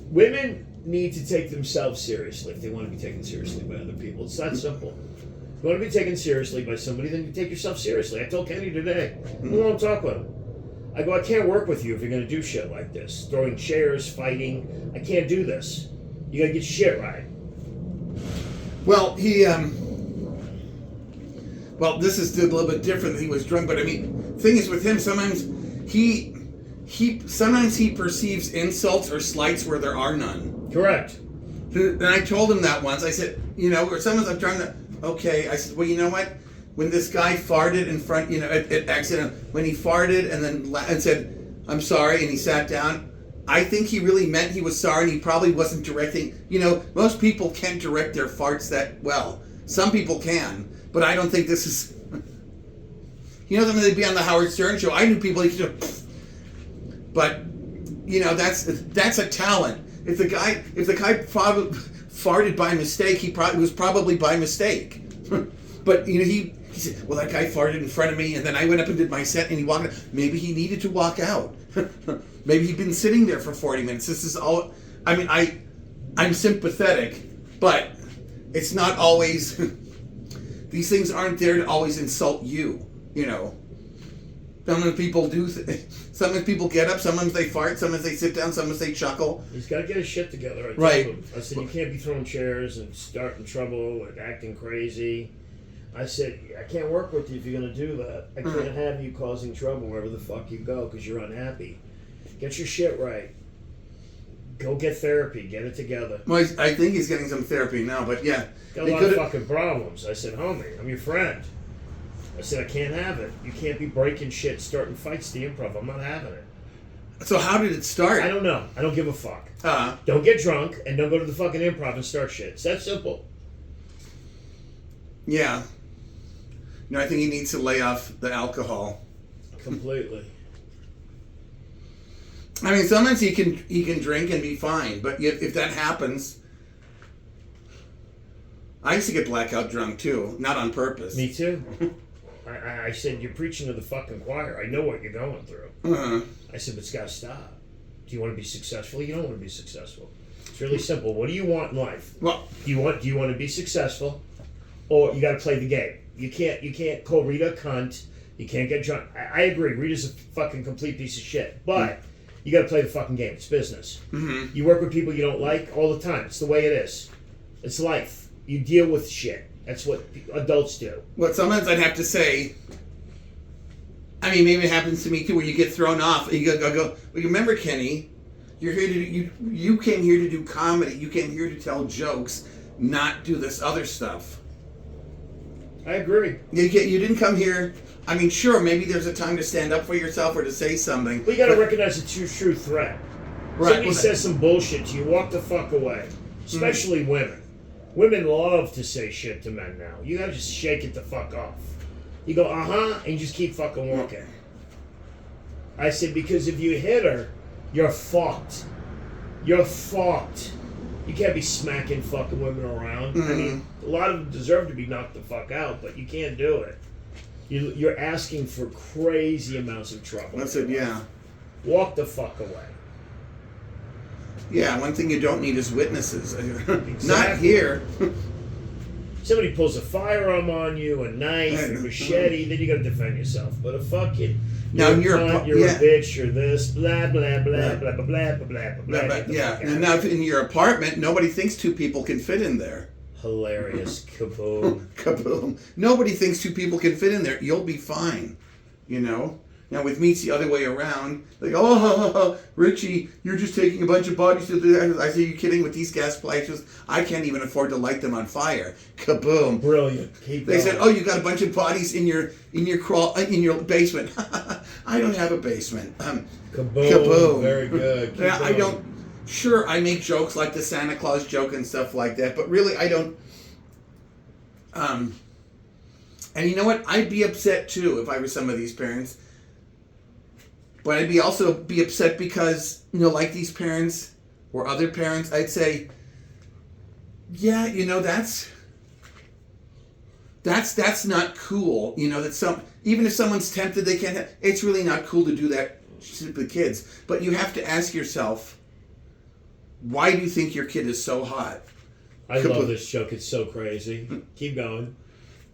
Women need to take themselves seriously if they want to be taken seriously by other people. It's that simple. If you want to be taken seriously by somebody, then you take yourself seriously. I told Kenny today. I don't want to talk with him. I go, I can't work with you if you're going to do shit like this. Throwing chairs, fighting. I can't do this. You got to get shit right. Well, this is a little bit different. He was drunk, but I mean, thing is with him, sometimes he perceives insults or slights where there are none. Correct. And I told him that once. I said, or sometimes I'm trying to. Okay, I said, well, you know what? When this guy farted in front, at accident, when he farted and said, I'm sorry, and he sat down, I think he really meant he was sorry, and he probably wasn't directing. Most people can't direct their farts that well. Some people can, but I don't think this is. They'd be on the Howard Stern show. I knew people used to. But, that's a talent. If the guy farted by mistake, he was probably by mistake. But he said, well, that guy farted in front of me, and then I went up and did my set, and he walked out. Maybe he needed to walk out. Maybe he'd been sitting there for 40 minutes. This is all. I mean, I'm sympathetic, but it's not always. These things aren't there to always insult you. Sometimes people do. Sometimes people get up. Sometimes they fart. Sometimes they sit down. Sometimes they chuckle. He's got to get his shit together. I told him. I said, you can't be throwing chairs and starting trouble and acting crazy. I said, I can't work with you if you're going to do that. I can't have you causing trouble wherever the fuck you go because you're unhappy. Get your shit right. Go get therapy. Get it together. Well, I think he's getting some therapy now, but yeah. Got a lot of fucking problems. I said, homie, I'm your friend. I said, I can't have it. You can't be breaking shit, starting fights the improv. I'm not having it. So how did it start? I don't know. I don't give a fuck. Don't get drunk and don't go to the fucking improv and start shit. It's that simple. Yeah. I think he needs to lay off the alcohol. Completely. I mean, sometimes he can drink and be fine, but if that happens, I used to get blackout drunk too, not on purpose. Me too. I said, you're preaching to the fucking choir. I know what you're going through. I said, but it's got to stop. Do you want to be successful? You don't want to be successful. It's really simple. What do you want in life? Well, do you want to be successful, or you got to play the game? You can't call Rita a cunt. You can't get drunk. I agree. Rita's a fucking complete piece of shit. But you got to play the fucking game. It's business. Mm-hmm. You work with people you don't like all the time. It's the way it is. It's life. You deal with shit. That's what adults do. Well, sometimes I'd have to say, I mean, maybe it happens to me too, where you get thrown off. And you go, well, you remember, Kenny, you're here you came here to do comedy. You came here to tell jokes, not do this other stuff. I agree. You didn't come here. I mean, sure, maybe there's a time to stand up for yourself or to say something. We got to recognize it's your true threat. Right. Somebody says some bullshit to you, walk the fuck away. Especially women. Women love to say shit to men now. You got to just shake it the fuck off. You go, and you just keep fucking walking. I said, because if you hit her, you're fucked. You're fucked. You can't be smacking fucking women around. I mean, a lot of them deserve to be knocked the fuck out, but you can't do it. You're asking for crazy amounts of trouble. That's it, yeah. walk the fuck away. Yeah, one thing you don't need is witnesses. Not Exactly. here. Somebody pulls a firearm on you, a knife, a machete, then you gotta defend yourself. But a fucking Now, you're a cunt, you're yeah. a bitch, you're this, blah blah blah blah blah blah blah blah blah. Yeah, Get the fuck out. and now if in your apartment, nobody thinks two people can fit in there. Hilarious. Kaboom. Kaboom. Nobody thinks two people can fit in there. You'll be fine. You know? Now with me, it's the other way around. Like, oh, Richie, you're just taking a bunch of bodies to the... I say, you kidding? With these gas splashes, I can't even afford to light them on fire. Kaboom. Brilliant. Keep They going. said, oh, you got a bunch of bodies in your basement. I don't have a basement. Kaboom. Very good. Keep Yeah, I going. don't... Sure, I make jokes like the Santa Claus joke and stuff like that, but really, I don't... And you know what? I'd be upset, too, if I were some of these parents. But I'd also be upset because, you know, like these parents or other parents, I'd say, yeah, you know, that's not cool. You know, even if someone's tempted, they can't it's really not cool to do that to the kids. But you have to ask yourself, why do you think your kid is so hot? I love this joke. It's so crazy. Keep going.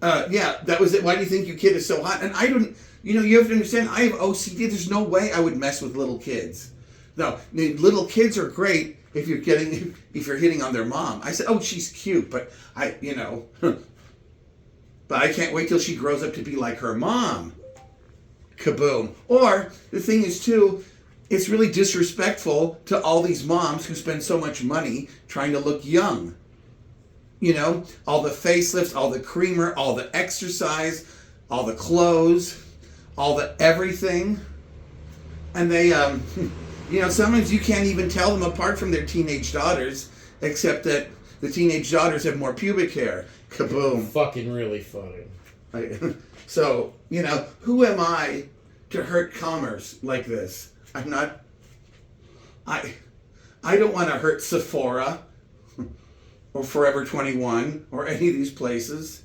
Yeah, that was it. Why do you think your kid is so hot? And I don't, you know, you have to understand, I have OCD. There's no way I would mess with little kids. No, little kids are great if you're hitting on their mom. I said, oh, she's cute, but but I can't wait till she grows up to be like her mom. Kaboom. Or the thing is too, it's really disrespectful to all these moms who spend so much money trying to look young. You know, all the facelifts, all the creamer, all the exercise, all the clothes, all the everything. And they, you know, sometimes you can't even tell them apart from their teenage daughters, except that the teenage daughters have more pubic hair. Kaboom. Fucking really funny. So, you know, who am I to hurt commerce like this? I'm not, I don't want to hurt Sephora or Forever 21 or any of these places.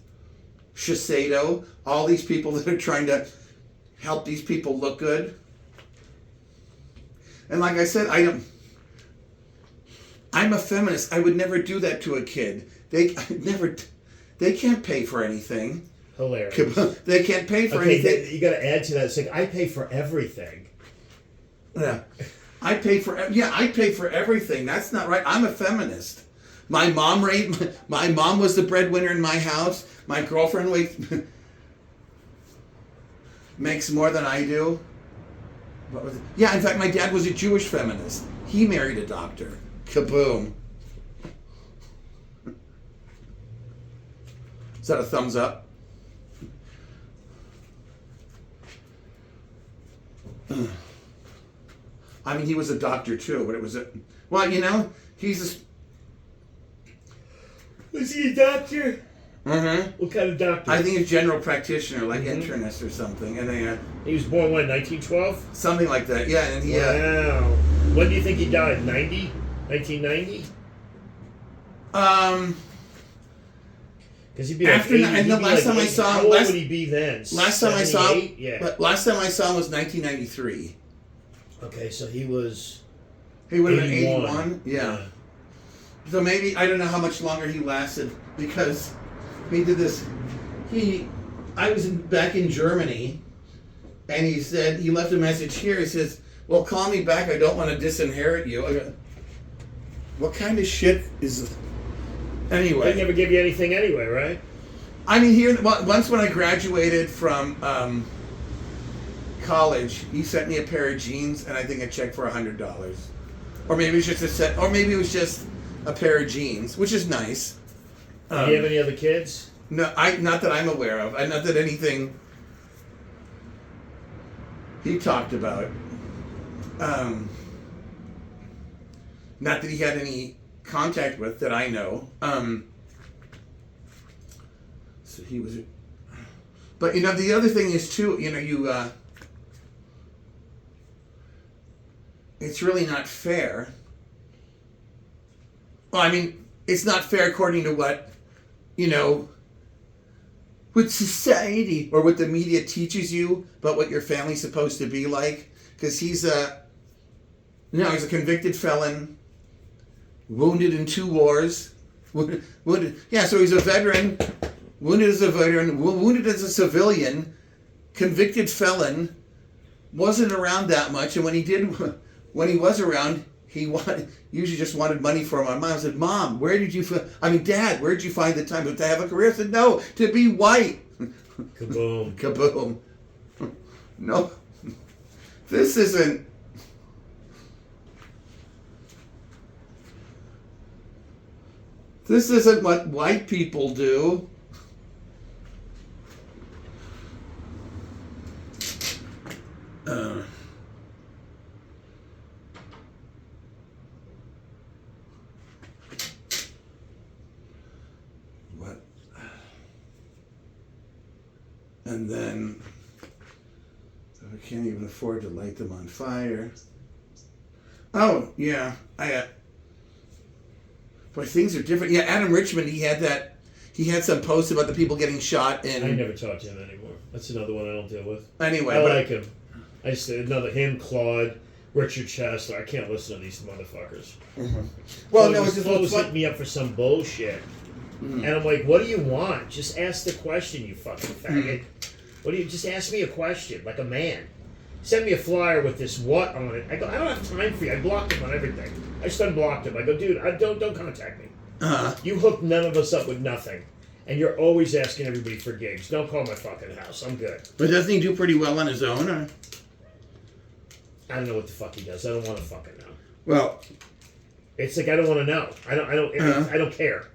Shiseido, all these people that are trying to help these people look good. And like I said, I'm a feminist. I would never do that to a kid. They can't pay for anything. Hilarious. They can't pay for anything. You got to add to that. It's like, I pay for everything. Yeah. I pay for everything. That's not right. I'm a feminist. My mom was the breadwinner in my house. My girlfriend makes more than I do. What was it? Yeah, in fact, my dad was a Jewish feminist. He married a doctor. Kaboom. Is that a thumbs up? I mean, he was a doctor too, but it was well, you know, he's Was he a doctor? Mm-hmm. What kind of doctor? I think a general practitioner, like internist or something, and they He was born when, 1912? something like that. Yeah, and he Wow. When do you think he died? 90? 1990? Because he'd be like after 80, and he'd the be last like time I 80. saw How him, old last would he be then? time I saw him, 78? Yeah. but last time I saw him was 1993. Okay, so he was He would have been 81. 81. Yeah. So maybe I don't know how much longer he lasted because he did this. I was back in Germany, and he said he left a message here. He says, "Well, call me back. I don't want to disinherit you." I go, what kind of shit is? Anyway, They never give you anything anyway, right? I mean, here once when I graduated from college, he sent me a pair of jeans and I think a check for $100, or maybe it was just a set, or maybe it was just a pair of jeans, which is nice. Do you have any other kids? No, not that I'm aware of. Not that anything he talked about. Not that he had any contact with that I know. So he was. But you know, the other thing is too. You know, it's really not fair. Well, I mean, it's not fair according to what, you know, what society or what the media teaches you about what your family's supposed to be like. Because he's No, he's a convicted felon, wounded in 2 wars. Wounded. Yeah, so he's a veteran, wounded as a veteran, wounded as a civilian, convicted felon, wasn't around that much, and when he was around, usually just wanted money for my mom. I said, Dad, where did you find the time to have a career? I said, no, to be white. Kaboom. Kaboom. No, this isn't. This isn't what white people do. What? And then I can't even afford to light them on fire. Oh, yeah. But things are different. Yeah, Adam Richmond, he had some posts about the people getting shot in. I never talk to him anymore. That's another one I don't deal with. Anyway. I like him. I just, him, Claude, Richard Chesler. I can't listen to these motherfuckers. Mm-hmm. Well, no, it's just hitting me up for some bullshit. Mm-hmm. And I'm like, what do you want? Just ask the question, you fucking faggot. Mm-hmm. Just ask me a question, like a man. Send me a flyer with this what on it. I go, I don't have time for you. I blocked him on everything. I just unblocked him. I go, dude, don't contact me. Uh-huh. You hook none of us up with nothing. And you're always asking everybody for gigs. Don't call my fucking house. I'm good. But doesn't he do pretty well on his own? Or? I don't know what the fuck he does. I don't want to fucking know. Well, it's like I don't want to know. I don't care.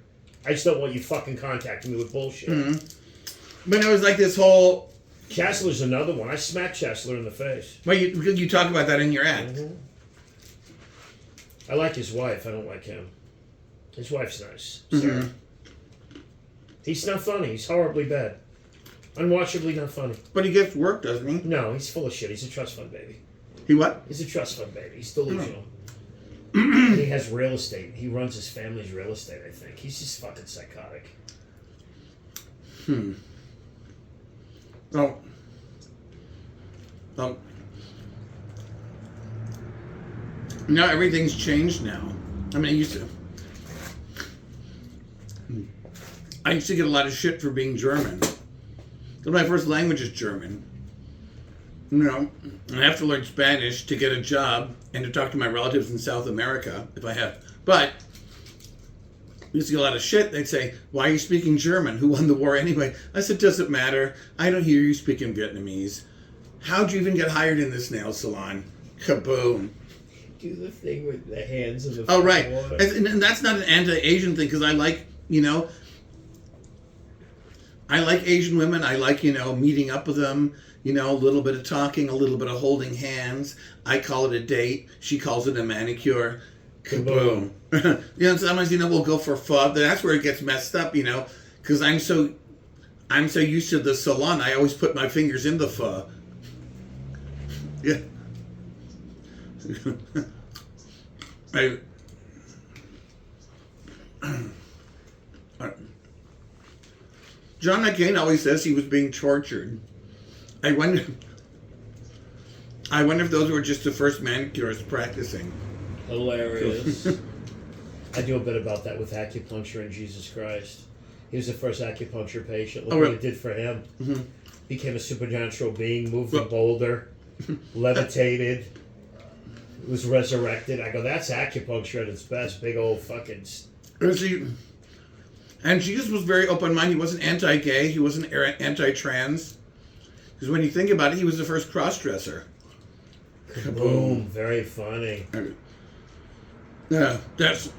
I just don't want you fucking contacting me with bullshit. Mm-hmm. But it was like this whole. Chesler's another one. I smacked Chesler in the face. Well, you talk about that in your ad. Mm-hmm. I like his wife. I don't like him. His wife's nice. Mm-hmm. He's not funny. He's horribly bad. Unwatchably not funny. But he gets work, doesn't he? No, he's full of shit. He's a trust fund baby. He what? He's a trust fund baby. He's delusional. And he has real estate. He runs his family's real estate, I think. He's just fucking psychotic. Oh. Now everything's changed now. I mean, I used to get a lot of shit for being German. Because my first language is German. You know, and I have to learn Spanish to get a job and to talk to my relatives in South America if I have. But I used to get a lot of shit. They'd say, why are you speaking German? Who won the war anyway? I said, doesn't matter. I don't hear you speaking Vietnamese. How'd you even get hired in this nail salon? Kaboom. Do the thing with the hands of the Oh, right. water. And that's not an anti-Asian thing because I like, I like Asian women. I like, meeting up with them. A little bit of talking, a little bit of holding hands. I call it a date. She calls it a manicure. Kaboom. Sometimes, we'll go for pho. That's where it gets messed up, because I'm so used to the salon. I always put my fingers in the pho. Yeah. John McCain always says he was being tortured. I wonder if those were just the first manicurists practicing. Hilarious. I do a bit about that with acupuncture and Jesus Christ. He was the first acupuncture patient. Look what it did for him. Mm-hmm. Became a supernatural being, moved a boulder, levitated, was resurrected. I go, that's acupuncture at its best. Big old fucking... And Jesus was very open-minded. He wasn't anti-gay. He wasn't anti-trans. Because when you think about it, he was the first cross-dresser. Boom. Very funny. Yeah, that's...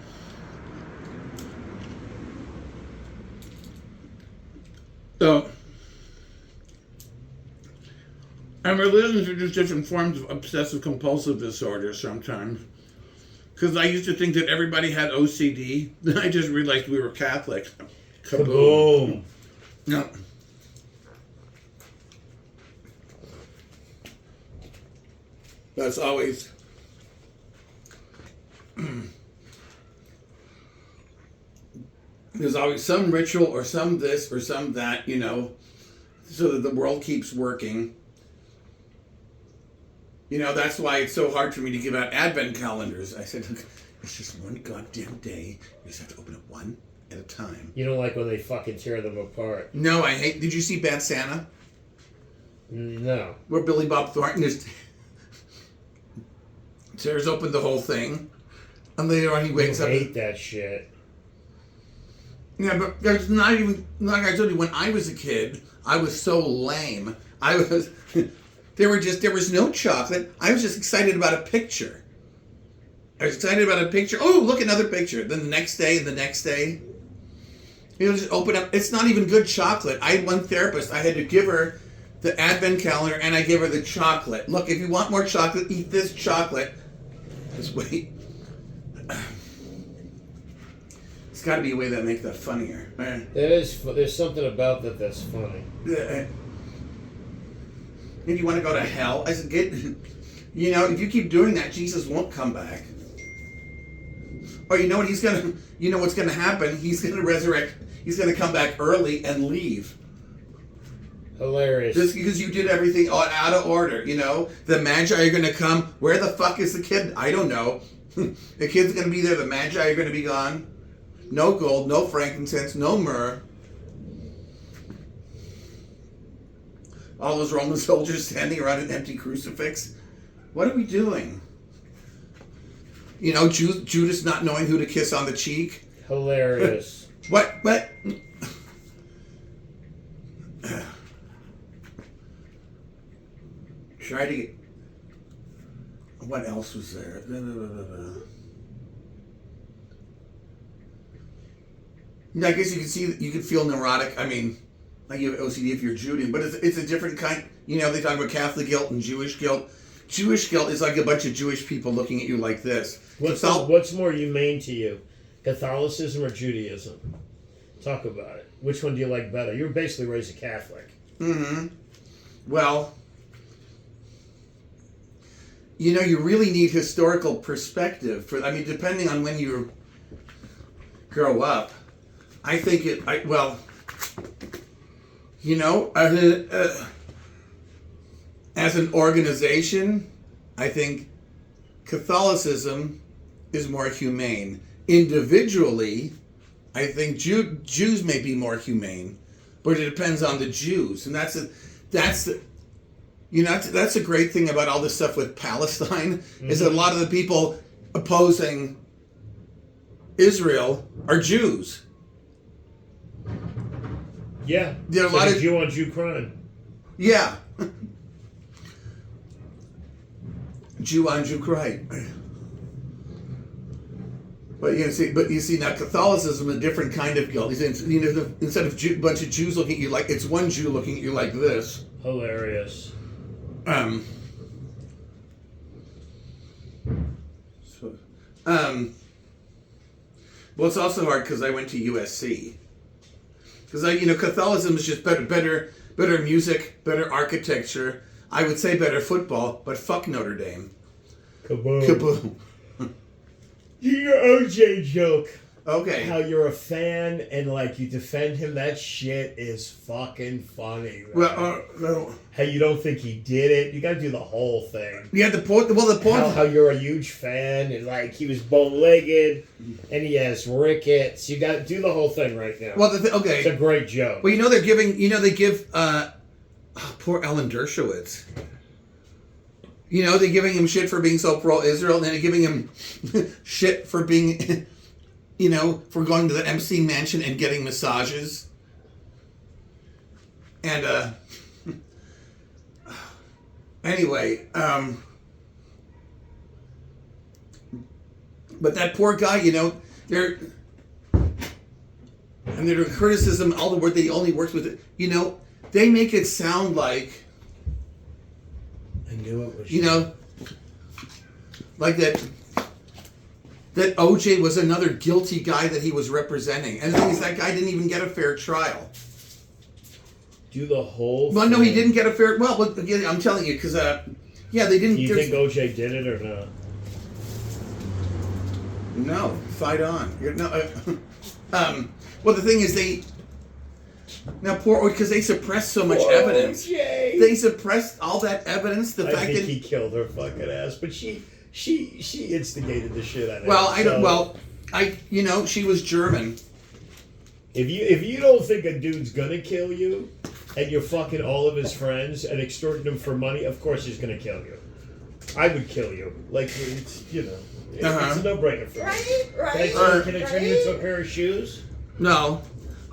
So... And religions are just different forms of obsessive-compulsive disorder sometimes. Because I used to think that everybody had OCD. Then I just realized we were Catholic. Kaboom. No. That's always... There's always some ritual or some this or some that, so that the world keeps working. You know, that's why it's so hard for me to give out advent calendars. I said, look, it's just one goddamn day. You just have to open it one at a time. You don't like when they fucking tear them apart. No, I hate... Did you see Bad Santa? No. Where Billy Bob Thornton just tears open the whole thing. And later on he wakes up... I hate that shit. Yeah, but there's not even... Like I told you, when I was a kid, I was so lame. I was... There was no chocolate. I was just excited about a picture. I was excited about a picture. Oh, look, another picture. Then the next day and the next day. You know, just open up. It's not even good chocolate. I had one therapist. I had to give her the advent calendar and I gave her the chocolate. Look, if you want more chocolate, eat this chocolate. Just wait. It's got to be a way that make that funnier. There's something about that that's funny. If you want to go to hell, I said, you know, if you keep doing that, Jesus won't come back. Or you know what what's gonna happen? He's gonna resurrect. He's gonna come back early and leave. Hilarious. Just because you did everything out of order, you know. The Magi are gonna come. Where the fuck is the kid? I don't know. The kid's gonna be there. The Magi are gonna be gone. No gold, no frankincense, no myrrh. All those Roman soldiers standing around an empty crucifix. What are we doing? You know, Judas not knowing who to kiss on the cheek. Hilarious. What? Try to get... What else was there? I guess you can see that you could feel neurotic. I mean, like you have OCD if you're Judean, but it's a different kind. You know, they talk about Catholic guilt and Jewish guilt. Jewish guilt is like a bunch of Jewish people looking at you like this. What's more humane to you, Catholicism or Judaism? Talk about it. Which one do you like better? You were basically raised a Catholic. Mm-hmm. Well, you know, you really need historical perspective for. I mean, depending on when you grow up, I think you know, as an organization, I think Catholicism is more humane. Individually, I think Jews may be more humane, but it depends on the Jews, and that's a great thing about all this stuff with Palestine. Mm-hmm. Is that a lot of the people opposing Israel are Jews. Yeah, there are a lot of Jew on Jew crime. Yeah. Jew on Jew crime. But you see now Catholicism is a different kind of guilt. You know, instead of a bunch of Jews looking at you like, it's one Jew looking at you like this. Hilarious. Well, it's also hard because I went to USC. Because Catholicism is just better music, better architecture. I would say better football, but fuck Notre Dame. Kaboom. Kaboom. Your OJ joke. Okay. How you're a fan and you defend him. That shit is fucking funny. Man. Well, no. How you don't think he did it. You got to do the whole thing. Yeah, the point. How you're a huge fan and he was bow-legged and he has rickets. You got to do the whole thing right now. Well, okay. It's a great joke. Well, they give poor Alan Dershowitz. They're giving him shit for being so pro-Israel, and then they're giving him shit for being, for going to the MC mansion and getting massages. And, anyway, but that poor guy, they're criticism, all the word that he only works with it, they make it sound like, I knew it was like that OJ was another guilty guy that he was representing. And the thing is, that guy didn't even get a fair trial. Do the whole Well, no, he didn't get a fair... Well, I'm telling you, because, they didn't... Do you think OJ did it or not? No, fight on. Well, the thing is, Now, poor, because they suppressed so much Poor evidence. O.J. They suppressed all that evidence. The I fact think that he killed her fucking ass, but she instigated the shit out of well, it. I don't. So, Well, she was German. if you don't think a dude's gonna kill you, and you're fucking all of his friends and extorting them for money, of course he's gonna kill you. I would kill you. Like it's it's a no-brainer for me. Right? Can I turn you into a pair of shoes? No,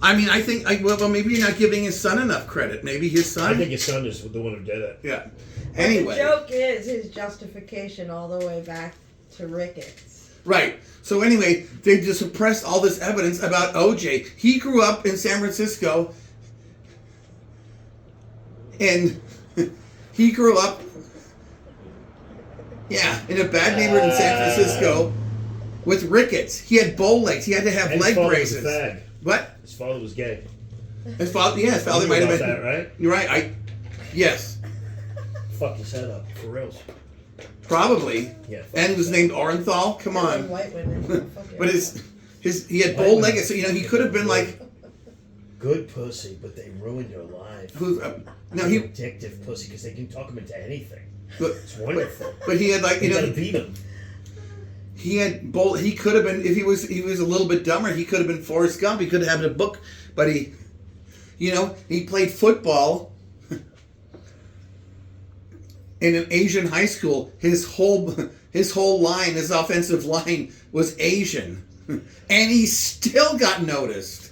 I mean I think well maybe you're not giving his son enough credit. Maybe his son. I think his son is the one who did it. Yeah. The Anyway. joke is his justification all the way back to Ricketts. Right. So anyway, they just suppressed all this evidence about OJ. He grew up in San Francisco, and he grew up, in a bad neighborhood in San Francisco with rickets. He had bow legs. He had to have And leg his father braces. was a fag. What? His father was gay. His father? Yeah, his father You might knew have about been. that, right? You're right. Yes, Fuck his head up for reals. probably. Yeah. fuck And his was head named Orenthal. Come And on. white women. Fuck yeah. But he had bow legs, so he could have been like good pussy, but they ruin your life. who's no It's he. addictive pussy because they can talk him into anything. But, It's wonderful. but he had like You gotta beat him. he had bowl. He could have been if he was a little bit dumber. He could have been Forrest Gump. He could have had a book, but he played football in an Asian high school. His whole line, his offensive line was Asian, and he still got noticed.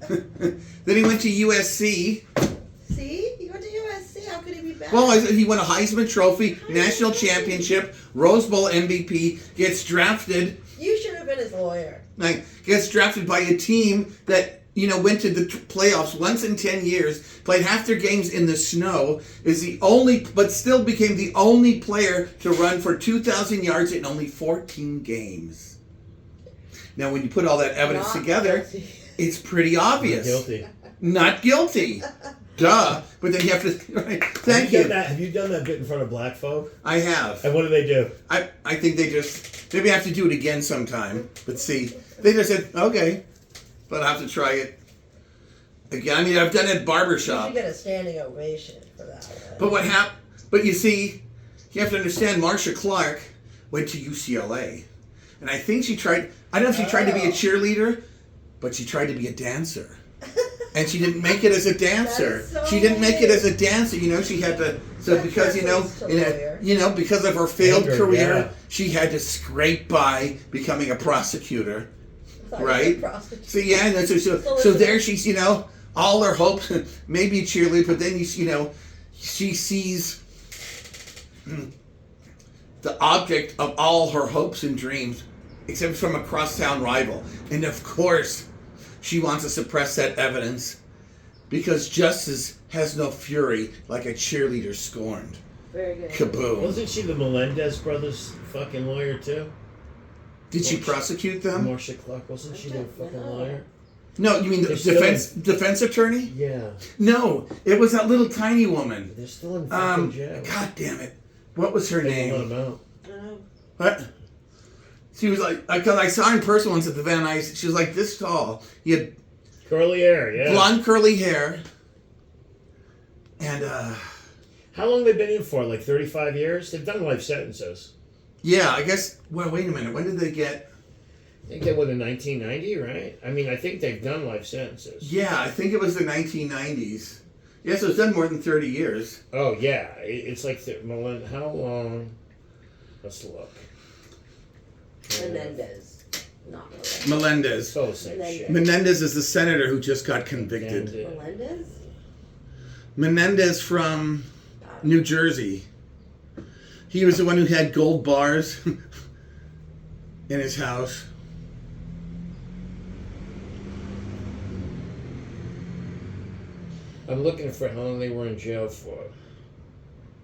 Then he went to USC. See? He went to USC. How could he be bad? Well, he won a Heisman Trophy, national championship, Rose Bowl MVP, gets drafted. You should have been his lawyer. Gets drafted by a team that went to the playoffs once in 10 years, played half their games in the snow, but still became the only player to run for 2,000 yards in only 14 games. Now, when you put all that evidence Not together, guilty. it's pretty obvious. Guilty. Not guilty. Duh. But then you have to. Right. Thank you. Have you done that bit in front of black folk? I have. And what do they do? I think they just maybe I have to do it again sometime. But see, they just said okay, but I have to try it again. I mean, I've done it at You barbershop. should get a standing ovation for that. But what happened? But you see, you have to understand. Marcia Clark went to UCLA, and I think she tried. I don't know if she tried to be a cheerleader, but she tried to be a dancer. And she didn't make it as a dancer. So She didn't make it weird. as a dancer. She had to. So That because translates to lawyer. because of her failed Anger, career, yeah. she had to scrape by becoming a prosecutor. I thought you Right? said prostitute. So yeah, and so there she's all her hopes, maybe a cheerleader, but then she sees the object of all her hopes and dreams, except from a crosstown rival, and of course, she wants to suppress that evidence because justice has no fury like a cheerleader scorned. Very good. Kaboom! Wasn't she the Melendez brothers' fucking lawyer too? Did she prosecute them? Marcia Clark, wasn't she their fucking No. lawyer? No, you mean the They're still defense attorney? Yeah. No, it was that little tiny woman. They're still in fucking jail. God damn it! What was her They won't name? let 'em out. I don't know. What? She was like, because I saw her in person once at the Van Nuys. She was like this tall. He had Curly hair, yeah. blonde curly hair, and How long they been in for? Like 35 years? They've done life sentences. yeah, I guess. Well, wait a minute. When did they get? I think they were in 1990, right? I mean, I think they've done life sentences. Yeah, I think it was the 1990s. Yeah, so it's done more than 30 years. Oh, yeah. It's like, how long? Let's look. Menendez. Not Melendez. Melendez. It's all the same Menendez. shit. Menendez is the senator who just got convicted. Melendez? Menendez from New Jersey. He was the one who had gold bars in his house. I'm looking for how long they were in jail for.